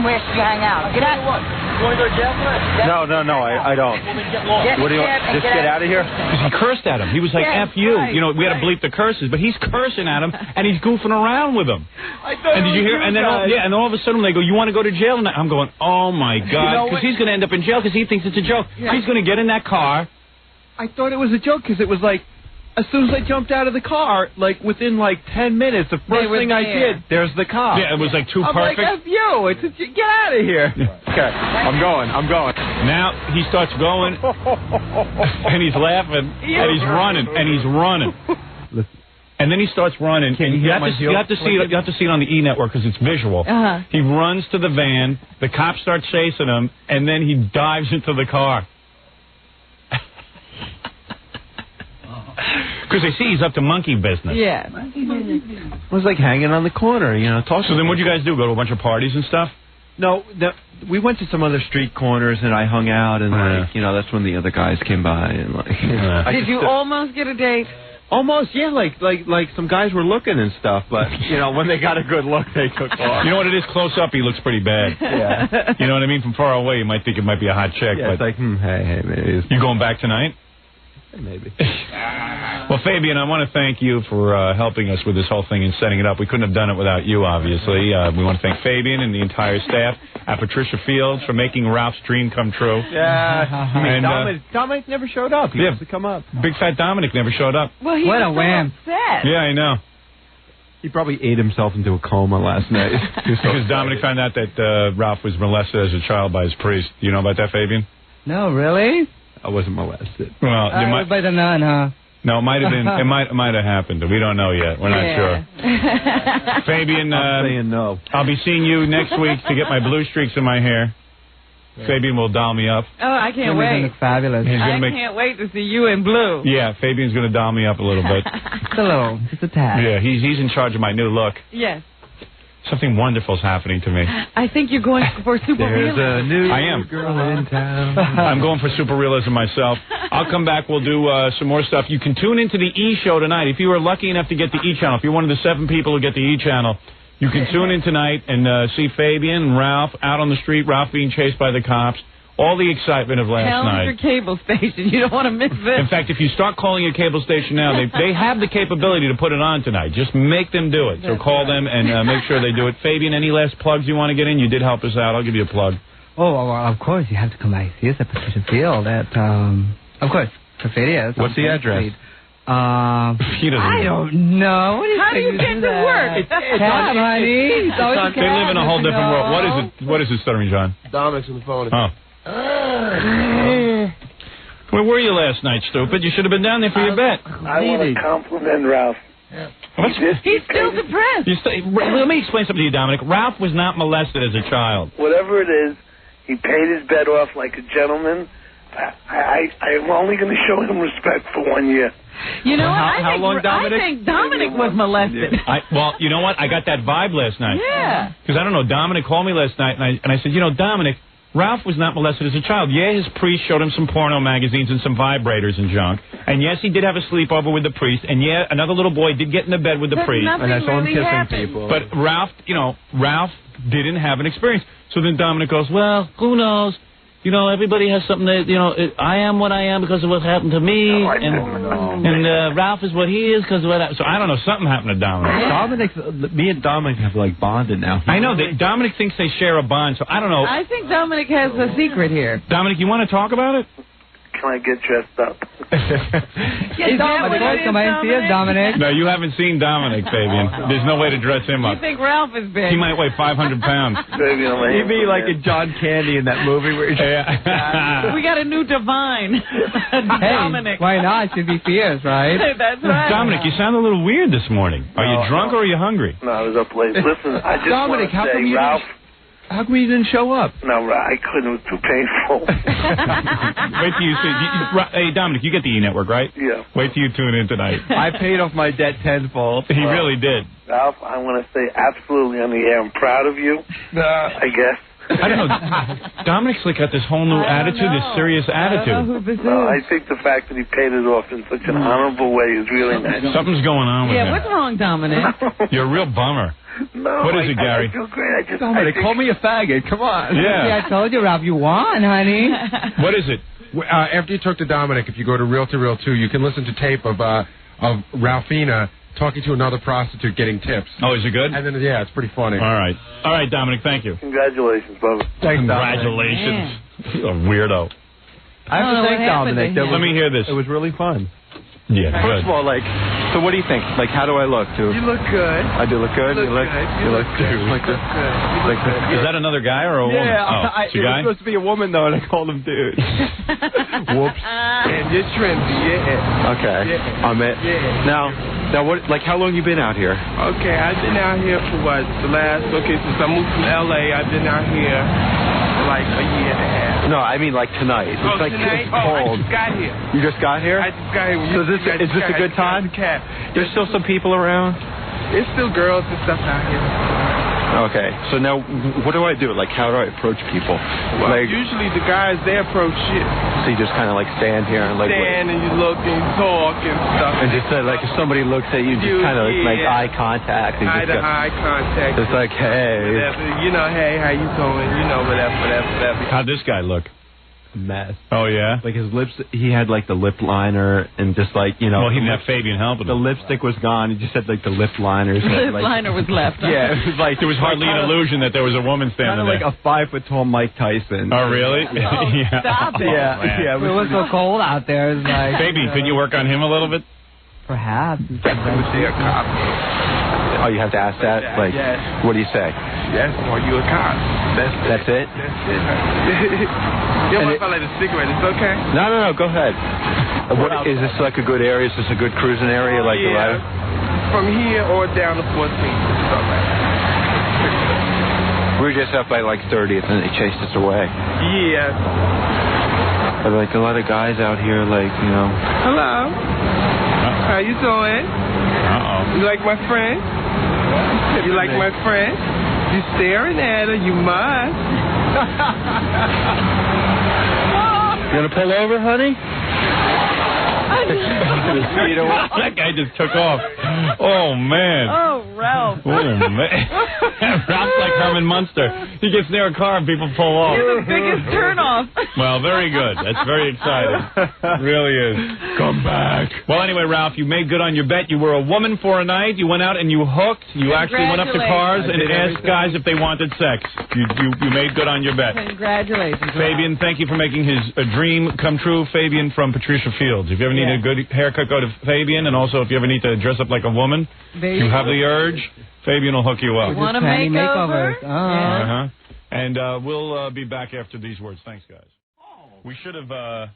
E: Where should you hang out? Get out. What? You want to go to jail for it?
D: No, I don't. What do you want? Just get out of here?
A: Because he cursed at him. He was like, F you.
B: Right,
A: we had to bleep the curses, but he's cursing at him, and he's goofing around with him. And did you hear? And then, and all of a sudden they go, you want to go to jail? And I'm going, oh, my God. Because he's going to end up in jail because he thinks it's a joke. Yeah. He's going to get in that car.
G: I thought it was a joke because it was like, as soon as I jumped out of the car, within 10 minutes, the first thing I did, there's the cop.
A: Yeah, it was too
G: I'm
A: perfect.
G: Like, F you. Get out of here.
D: Okay, I'm going.
A: Now he starts going, and he's laughing, and he's running. And then he starts running. You have to see it on the E! Network because it's visual. He runs to the van. The cops start chasing him, and then he dives into the car. Because they see he's up to monkey business.
B: Yeah.
G: It was like hanging on the corner, talking.
A: So then what'd you guys do? Go to a bunch of parties and stuff?
G: No, we went to some other street corners and I hung out and that's when the other guys came by and
B: Did you almost get a date?
G: Almost, yeah, like some guys were looking and stuff, but, you know, when they got a good look, they took off.
A: You know what it is? Close up, he looks pretty bad.
G: Yeah.
A: You know what I mean? From far away, you might think it might be a hot chick.
G: Yeah,
A: but
G: it's like, hey, maybe.
A: You going back tonight?
G: Maybe.
A: Well, Fabian, I want to thank you for helping us with this whole thing and setting it up. We couldn't have done it without you, obviously. We want to thank Fabian and the entire staff at Patricia Fields for making Ralph's dream come true.
G: Yeah.
A: And
G: Dominic never showed up. He used to come up.
A: Big Fat Dominic never showed up.
B: Well, he
F: What
B: was
F: a wham.
B: so upset.
A: Yeah, I know.
G: He probably ate himself into a coma last night.
A: Because Dominic found out that Ralph was molested as a child by his priest. Do you know about that, Fabian?
F: No, really?
G: I wasn't molested.
A: Well, you might.
F: By the nun, huh?
A: No, it might have been. It might have happened. We don't know yet. We're not sure. Fabian,
G: I'm saying no.
A: I'll be seeing you next week to get my blue streaks in my hair. Yeah. Fabian will doll me up.
B: Oh, I can't wait.
F: Look fabulous.
B: I can't wait to see you in blue.
A: Yeah, Fabian's going to doll me up a little bit.
F: Just a tad.
A: Yeah, he's in charge of my new look.
B: Yes.
A: Something wonderful's happening to me.
B: I think you're going for super realism.
G: There's a new
A: I am.
G: girl in town.
A: I'm going for super realism myself. I'll come back. We'll do some more stuff. You can tune into the E! Show tonight. If you were lucky enough to get the E! Channel, if you're one of the 7 people who get the E! Channel, you can tune in tonight and see Fabian and Ralph out on the street, Ralph being chased by the cops. All the excitement of last night.
B: Your cable station. You don't want to miss this.
A: In fact, if you start calling a cable station now, they have the capability to put it on tonight. Just make them do it. So call them and make sure they do it. Fabian, any last plugs you want to get in? You did help us out. I'll give you a plug.
F: Oh, well, of course, you have to come by. See us at Patricia Field at, of course, Cafeterias.
G: What's the address?
A: He doesn't
F: I don't know.
B: How do you get to work?
F: It's honey.
A: They live in a whole different world. What is it, Stuttering John?
H: Dominic's on the phone.
A: Oh. Where were you last night, stupid? You should have been down there for your bet.
J: I want to compliment Ralph.
B: He's still depressed.
A: Let me explain something to you, Dominic. Ralph was not molested as a child.
J: Whatever it is, he paid his bet off like a gentleman. I'm only going to show him respect for 1 year.
B: You know what?
G: How long, Dominic?
B: I think Dominic was molested.
A: Well, you know what? I got that vibe last night.
B: Yeah.
A: Because I don't know. Dominic called me last night, and I said, you know, Dominic, Ralph was not molested as a child. Yeah, his priest showed him some porno magazines and some vibrators and junk. And yes, he did have a sleepover with the priest. And yeah, another little boy did get into bed with the priest.
G: And I saw him
B: really
G: kissing
B: happened.
G: people.
A: But Ralph didn't have an experience. So then Dominic goes, well, who knows? You know, everybody has something that, you know, I am what I am because of what happened to me. And Ralph is what he is because of what So I don't know, something happened to Dominic.
G: Me and Dominic have, like, bonded now.
A: I know, Dominic thinks they share a bond, so I don't know.
B: I think Dominic has a secret here.
A: Dominic, you want to talk about it?
J: Can I get dressed up?
B: Yes,
F: Dominic, come by and see us, Dominic.
A: No, you haven't seen Dominic, Fabian. There's no way to dress him up.
B: You think Ralph is big?
A: He might weigh 500 pounds.
G: He'd be like a John Candy in that movie where he's
B: We got a new divine. Dominic.
F: Why not? Should be fierce, right?
B: That's right.
A: Dominic, you sound a little weird this morning. Are you drunk or are you hungry?
J: No, I was up late. Listen, I just
G: Dominic,
J: want to say, Ralph...
G: How come you didn't show up?
J: No, I couldn't. It was too painful.
A: Wait till you see. Hey, Dominic, you get the E! Network, right?
J: Yeah.
A: Wait till you tune in tonight.
G: I paid off my debt tenfold.
A: He really did.
J: Ralph, I want to say absolutely on the air, I'm proud of you, I guess.
A: I don't know. Dominic's like got this whole new attitude, this serious attitude.
B: I don't know who this is.
J: I think the fact that he paid it off in such an honorable way is really nice.
A: Something's going on with him.
B: Yeah, what's wrong, Dominic?
A: You're a real bummer.
J: No,
A: what is it, Gary?
J: I feel great.
G: Dominic, call me a faggot. Come on.
A: Yeah.
F: I told you, Ralph, you won, honey.
A: What is it?
H: After you talk to Dominic, if you go to Real to Real 2, you can listen to tape of Ralphina talking to another prostitute getting tips.
A: Oh, is it good?
H: And then, yeah, it's pretty funny.
A: All right, Dominic, thank you.
J: Congratulations, brother.
G: Thanks,
A: Congratulations. You're a weirdo.
G: I have to thank Dominic.
A: Let me hear this.
G: It was really fun.
A: Yeah,
G: First of all, so what do you think? Like, how do I look, too?
F: You look good.
G: I do look good? You look good.
A: Is that another guy or a woman?
G: Yeah,
A: It's a
G: it
A: guy?
G: was supposed to be a woman, though, and I called him dude. Whoops.
F: And you're trendy, yeah.
G: Okay.
F: Yeah.
G: I'm it.
F: Yeah.
G: Now, what? Like, how long you been out here?
F: Okay, I've been out here for since I moved from L.A., I've been out here for like a year and a half.
G: No, I mean, like, tonight. It's like
F: tonight?
G: it's cold.
F: I just got here.
G: You just got here?
F: I just got here.
G: So is this a good time? There's still some people around?
F: There's still girls and stuff out here.
D: Okay, so now what do I do? Like, how do I approach people?
K: Well,
D: like,
K: usually the guys, they approach you.
D: so you just kind of like stand here and like...
K: Stand and you look and talk and stuff.
D: And just like if somebody looks at you, just kind of make eye contact. And
K: eye to eye contact.
D: It's like, hey.
K: Whatever, you know, hey, how you doing? You know, whatever.
A: How'd this guy look?
D: A mess.
A: Oh, yeah?
D: Like his lips, he had like the lip liner and just like, you know.
A: Well, he didn't have Fabian helping him.
D: The lipstick was gone. He just had like the lip liners.
B: The lip liner was left.
D: Yeah, it was like.
A: There was hardly an illusion that there was a woman standing there.
D: Kind of like a 5-foot-tall Mike Tyson.
A: Oh, really?
B: Oh,
A: yeah.
B: stop it.
D: Yeah.
F: It was so cold out there. It's like,
A: Fabian, could you work on him a little bit?
F: Perhaps.
K: Was he a cop?
D: Oh, you have to ask that?
K: Yeah,
D: Like,
K: yes.
D: what do you say?
K: Yes, are you a cop?
D: That's it?
K: That's it. You don't mind if I light a cigarette? It's okay?
D: No, go ahead. What, is this like a good area? Is this a good cruising area? Like the ladder?
K: From here or down to 14th.
D: We were just up by like 30th and they chased us away.
K: Yeah.
D: But like a lot of guys out here, like, you know.
K: Hello. How you doing?
A: Uh-oh.
K: You like my friend? You like my friend? You staring at her, you must.
D: You gonna pull over, honey?
A: That guy just took off. Oh, man.
B: Oh, Ralph.
A: Oh, man. Ralph's like Herman Munster. He gets near a car and people pull off.
B: You're the biggest turnoff.
A: Well, very good. That's very exciting. Really is. Come back. Well, anyway, Ralph, you made good on your bet. You were a woman for a night. You went out and you hooked. You actually went up to cars and asked guys if they wanted sex. You made good on your bet.
B: Congratulations,
A: Fabian, thank you for making his dream come true. Fabian from Patricia Fields. If you ever need a good haircut, go to Fabian. And also, if you ever need to dress up like a woman, you have the urge, Fabian will hook you up.
B: You want a makeover?
A: Uh-huh. And we'll be back after these words. Thanks, guys. We should have... I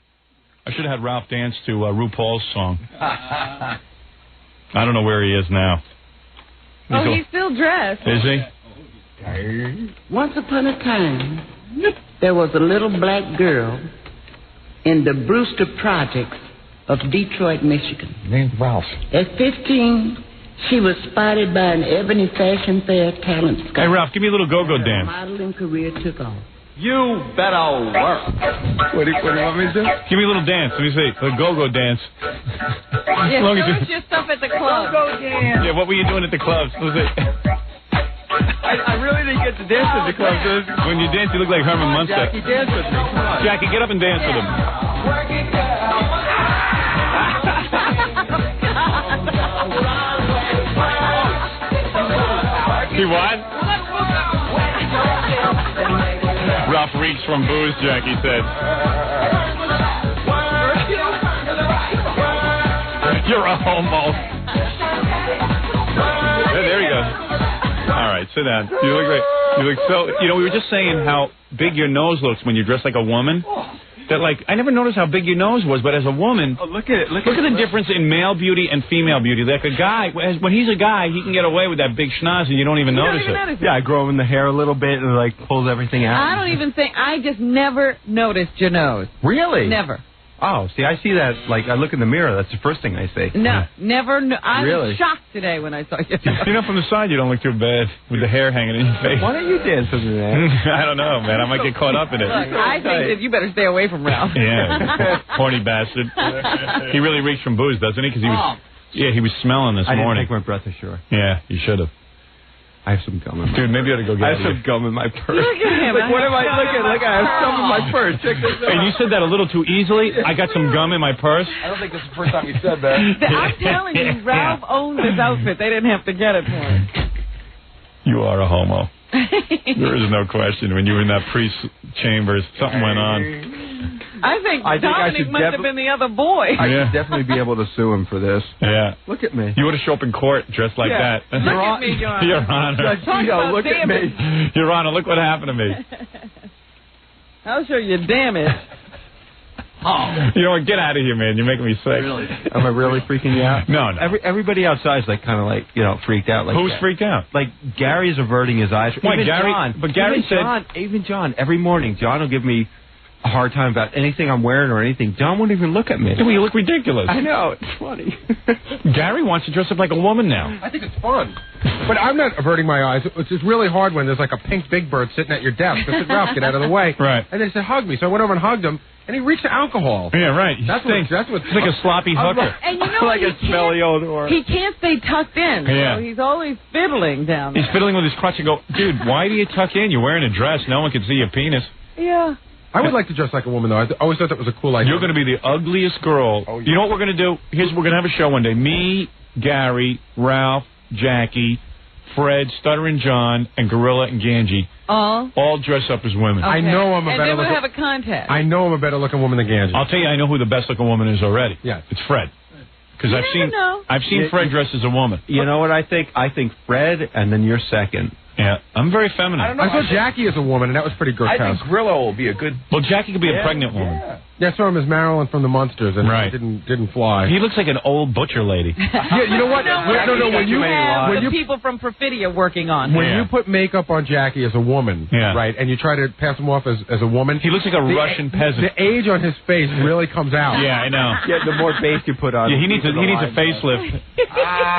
A: should have had Ralph dance to RuPaul's song. I don't know where he is now.
B: He's still dressed.
A: Is he?
L: Once upon a time, there was a little black girl in the Brewster Projects of Detroit, Michigan.
C: Named Ralph.
L: At 15, she was spotted by an Ebony Fashion Fair talent scout.
A: Hey, Ralph, give me a little go-go
L: Her
A: dance.
L: modeling career took off.
C: You better work.
D: What do you want me to do?
A: Give me a little dance. Let me see. A go-go dance.
B: Yeah,
A: Long as
B: show
A: you-
B: us your stuff at the club. Go dance.
A: Yeah, what were you doing at the clubs? What was it?
D: I really didn't get to dance at the club, dude.
A: When you dance, you look like Herman Munster.
D: Jackie, dance with me. Come on.
A: Jackie, get up and dance with him. He what? Ralph reeks from booze, Jackie said. You're a homo. There you go. All right, sit down. You look great. You look so... You know, we were just saying how big your nose looks when you dress like a woman. That, like, I never noticed how big your nose was, but as a woman...
D: Oh, look at it.
A: Look at the difference in male beauty and female beauty. Like a guy, when he's a guy, he can get away with that big schnoz and you don't even notice it.
D: Yeah, I grow in the hair a little bit and it, like, pulls everything out.
B: I don't even think, I just never noticed your nose.
D: Really?
B: Never.
D: Oh, see, I see that, like, I look in the mirror, that's the first thing I see.
B: No, never. I
D: Really?
B: was shocked today when I saw you.
A: You know, from the side, you don't look too bad with the hair hanging in your face.
D: Why don't you dance with me, man?
A: I don't know, man. I might get caught up in it.
B: Look, I think that you better stay away from Ralph.
A: Yeah, horny bastard. He really reeks from booze, doesn't he? Because he was, he was smelling this morning.
D: I didn't take my breath ashore.
A: Yeah, you should have.
D: I have some gum in my
A: Dude, maybe you ought to go get
D: I
A: it.
D: have some gum in my purse.
B: Look at him.
D: Like, what am I looking at? Look, I have some in my purse. Check this out.
A: And you said that a little too easily. I got some gum in my purse.
C: I don't think this is the first time you said that.
B: I'm telling you, Ralph owned this outfit. They didn't have to get it for him.
A: You are a homo. There is no question. When you were in that priest chambers, something went on.
B: I think
D: I
B: Dominic
D: should
B: must have been the other boy.
D: I should definitely be able to sue him for this.
A: Yeah.
D: Look at me.
A: You ought to show up in court dressed like that.
B: Look at me, Your Honor.
A: Your Honor.
B: Talk about
D: look at me.
A: Your Honor, look what happened to me.
B: I'll show you damage.
A: You know what? Get out of here, man. You're making me sick.
D: Really? Am I really freaking you out?
A: No, no.
D: Everybody outside is like kind of like, you know, freaked out. Like
A: Who's freaked out?
D: Like Gary's averting his eyes.
A: Why,
D: Even
A: Gary?
D: John.
A: But Gary said...
D: Even John, every morning, John will give me
M: a hard time about anything I'm wearing or anything, Don wouldn't even look at me.
A: You look ridiculous.
M: I know, it's funny.
A: Gary wants to dress up like a woman now.
H: I think it's fun. But I'm not averting my eyes. It's really hard when there's like a pink Big Bird sitting at your desk. I said, Ralph, get out of the way.
A: Right.
H: And they said, hug me. So I went over and hugged him, and he reached for alcohol.
A: Yeah, right.
H: That's what.
A: It's like a sloppy hooker.
B: And you know
M: like a smelly odor.
B: He can't stay tucked in.
A: Yeah.
B: So he's always fiddling down there.
A: He's fiddling with his crotch and go, dude, why do you tuck in? You're wearing a dress. No one can see your penis.
B: Yeah.
H: I would like to dress like a woman, though. I always thought that was a cool idea.
A: You're going to be the ugliest girl.
H: Oh, yeah.
A: You know what we're going to do? We're going to have a show one day. Me, Gary, Ralph, Jackie, Fred, Stuttering John, and Gorilla and Ganji all dress up as women.
B: Okay.
H: I know I'm a
B: and
H: better
B: then we'll
H: looking...
B: have a contest.
H: I know I'm a better looking woman than Ganji.
A: I'll tell you, I know who the best looking woman is already.
H: Yeah.
A: It's Fred. Because I've seen Fred dressed as a woman.
M: You know what I think? I think Fred, and then you're second.
A: Yeah, I'm very feminine.
C: I don't know.
H: I saw Jackie as a woman, and that was pretty grotesque.
C: I think Grillo will be a good...
A: Well, Jackie could be a pregnant woman.
H: Yeah, I saw him as Marilyn from The Munsters, and
A: Right.
H: it didn't fly.
A: He looks like an old butcher lady.
H: Yeah, you know what?
B: When you have the people from Perfidia working on
H: When you put makeup on Jackie as a woman, right, and you try to pass him off as a woman...
A: He looks like a Russian peasant.
H: The age on his face really comes out.
A: Yeah, I know.
M: Yeah, the more face you put on...
A: Yeah, he needs a facelift.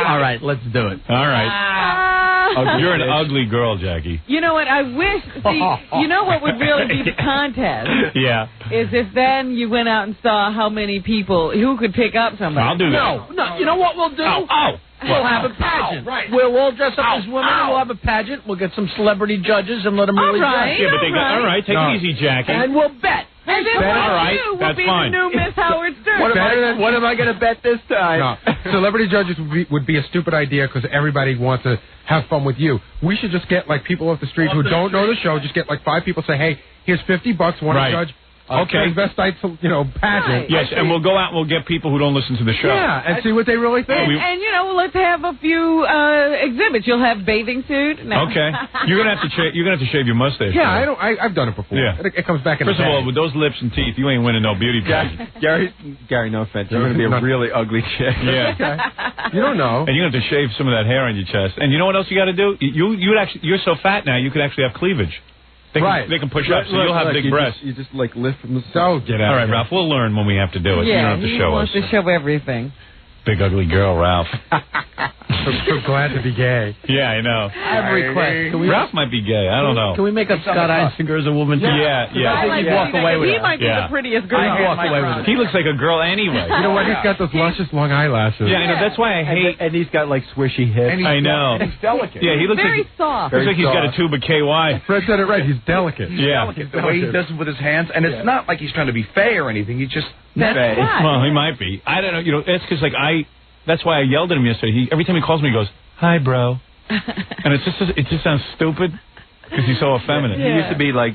E: All right, let's do it.
A: All right. You're an ugly girl, Jackie.
B: You know what? I wish. See, you know what would really be the contest?
A: Yeah.
B: Is if then you went out and saw how many people who could pick up somebody.
A: I'll do that.
E: No. You know what we'll do? We'll have a pageant.
H: Right.
E: We'll all dress up as women, and we'll have a pageant. We'll get some celebrity judges and let them really
B: right.
E: judge.
A: Yeah, but all right, take it easy, Jackie.
E: And we'll bet.
B: And then
A: All right,
B: you will
A: that's
B: be
A: fine.
B: the new Miss Howard Stern.
M: What am I going to bet this time?
H: No. Celebrity judges would be a stupid idea because everybody wants to have fun with you. We should just get like people off the street who don't know the show. Just get like 5 people. Say, hey, here's $50. Want to judge? Transvestite, pageant.
A: Yes, and we'll go out and we'll get people who don't listen to the show.
H: Yeah, and see what they really think.
B: And you know, let's have a few exhibits. You'll have bathing suit. No.
A: Okay, you're gonna have to shave your mustache.
H: Yeah, I've done it before.
A: Yeah,
H: it comes back in.
A: First of all, with those lips and teeth, you ain't winning no beauty pageant.
M: Gary, no offense. You're going to be a really ugly chick.
A: Yeah.
H: You don't know.
A: And you're gonna have to shave some of that hair on your chest. And you know what else you got to do? You're so fat now, you could actually have cleavage. They can push up, so you'll have big breasts.
M: You just like lift from the
H: side.
A: Get out. All right, Ralph, we'll learn when we have to do it. You don't have to
B: he
A: show
B: wants
A: us.
B: to show everything.
A: Big ugly girl, Ralph.
H: So glad to be gay.
A: Yeah, I know.
E: I have a request.
A: Ralph might be gay. I don't know.
E: Can we make up Scott Einsinger as a woman?
A: Yeah.
E: I think he'd walk away with it.
B: He might be the prettiest girl.
E: I'd walk away with it.
A: He looks like a girl anyway.
H: You know what? He's got those luscious long eyelashes.
A: Yeah, I know. That's why I hate.
M: And he's got like swishy hips.
A: I know.
C: And he's delicate.
A: Yeah, he looks
B: very
A: like
B: soft.
A: Looks like he's got a tube of KY.
H: Fred said it right. He's delicate.
A: Yeah.
C: The way he does it with his hands, and it's not like he's trying to be fey or anything. He's just
B: That's
C: fey.
B: right.
A: Well, he might be. I don't know. You know, that's because that's why I yelled at him yesterday. Every time he calls me, he goes, "Hi, bro," and it just sounds stupid because he's so effeminate.
M: He used to be like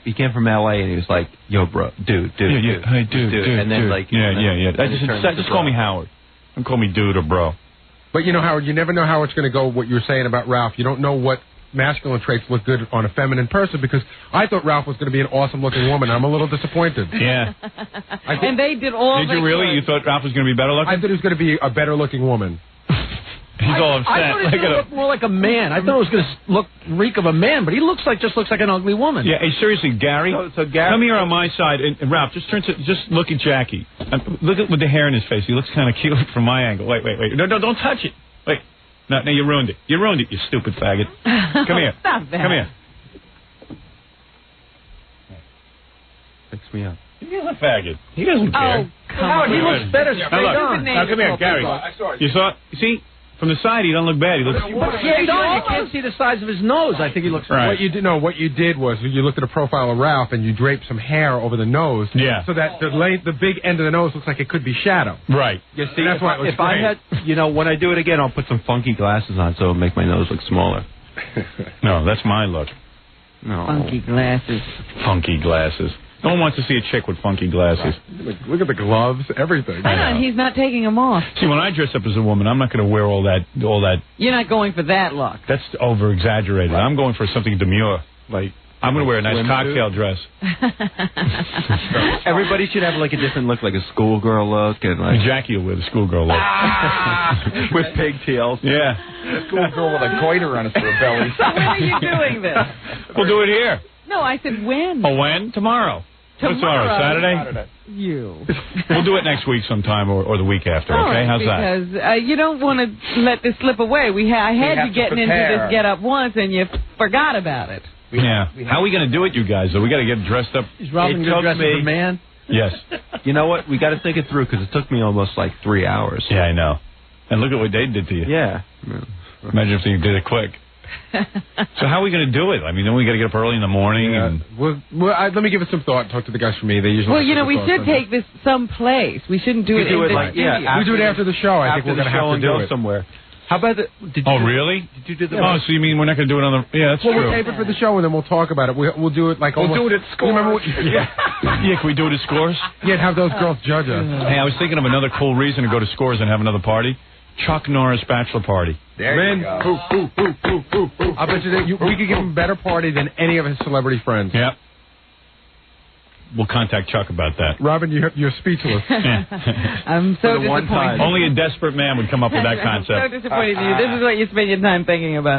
M: he came from L.A. and he was like, "Yo, bro, dude,
A: Hey, dude,
M: and then like
A: Just call me Howard. Don't call me dude or bro.
H: But you know, Howard, you never know how it's going to go. What you were saying about Ralph, you don't know what masculine traits look good on a feminine person, because I thought Ralph was going to be an awesome-looking woman. I'm a little disappointed.
A: Yeah.
B: And they did all.
A: Did you really? You thought Ralph was going to be better looking?
H: I thought he was going to be a better-looking woman.
A: He's all upset.
E: I thought he was going to look more like a man. I thought it was going to reek of a man, but he just looks like an ugly woman.
A: Yeah, hey, seriously, Gary,
M: so Gary,
A: come here on my side, and Ralph, just look at Jackie. Look at with the hair in his face. He looks kind of cute from my angle. Wait. No, don't touch it. Wait. No, you ruined it. You ruined it, you stupid faggot. Come here.
B: Stop that.
A: Come here.
M: Fix me up.
A: He's a faggot. He doesn't care.
B: Oh, come on.
E: He looks better straight on.
A: Now come here, Gary. You see? From the side, he doesn't look bad. He looks.
E: Yeah, you can't see the size of his nose. I think he looks
A: right.
H: What you did was you looked at a profile of Ralph and you draped some hair over the nose.
A: Yeah.
H: So that the big end of the nose looks like it could be shadow.
A: Right.
M: You see,
H: that's why it looks
M: if I had, when I do it again, I'll put some funky glasses on so it'll make my nose look smaller.
A: No, that's my look.
M: No.
B: Funky glasses.
A: Funky glasses. No one wants to see a chick with funky glasses.
H: Look at the gloves, everything.
B: I know, he's not taking them off.
A: See, when I dress up as a woman, I'm not going to wear all that.
B: You're not going for that look.
A: That's over-exaggerated. Right. I'm going for something demure. Like, I'm going to wear a nice cocktail dress.
M: Everybody should have like a different look, like a schoolgirl look, and like
A: Jackie will wear the schoolgirl look
M: with pigtails.
A: Yeah,
C: schoolgirl with a goiter on her belly.
B: So when are you doing this?
A: We'll do it here.
B: No, I said when.
A: Oh, when? Tomorrow. What's tomorrow? Saturday?
B: You.
A: We'll do it next week sometime or the week after, okay? How's that?
B: Because you don't want to let this slip away. I had you getting into this get up once and you forgot about it.
A: Yeah. How are we going to do it, you guys? We got to get dressed up.
E: Is Robin going to dress as a man?
A: Yes.
M: You know what? We got to think it through because it took me almost like 3 hours.
A: Yeah, I know. And look at what they did to you.
M: Yeah.
A: Imagine if they did it quick. So how are we going to do it? I mean, then we got to get up early in the morning.
H: Yeah.
A: And...
H: let me give it some thought and talk to the guys from me. They usually
B: we should take this someplace. We shouldn't do it in the studio.
H: We do it after the show. I think we're going to have to do it
M: somewhere. How about the...
A: really?
M: Did you do the...
A: Oh, so you mean we're not going to do it on the... Yeah, that's true.
H: We'll tape it for the show, and then we'll talk about it. We'll do it like almost...
C: We'll do it at Scores.
A: Yeah, can we do it at Scores?
H: Yeah, have those girls judge us.
A: Hey, I was thinking of another cool reason to go to Scores and have another party. Chuck Norris bachelor party.
C: There you go.
H: I bet you we could give him a better party than any of his celebrity friends.
A: Yep. We'll contact Chuck about that.
H: Robin, you're speechless.
B: I'm so disappointed.
A: Only a desperate man would come up with that concept.
B: I'm so disappointed in you. This is what you spend your time thinking about.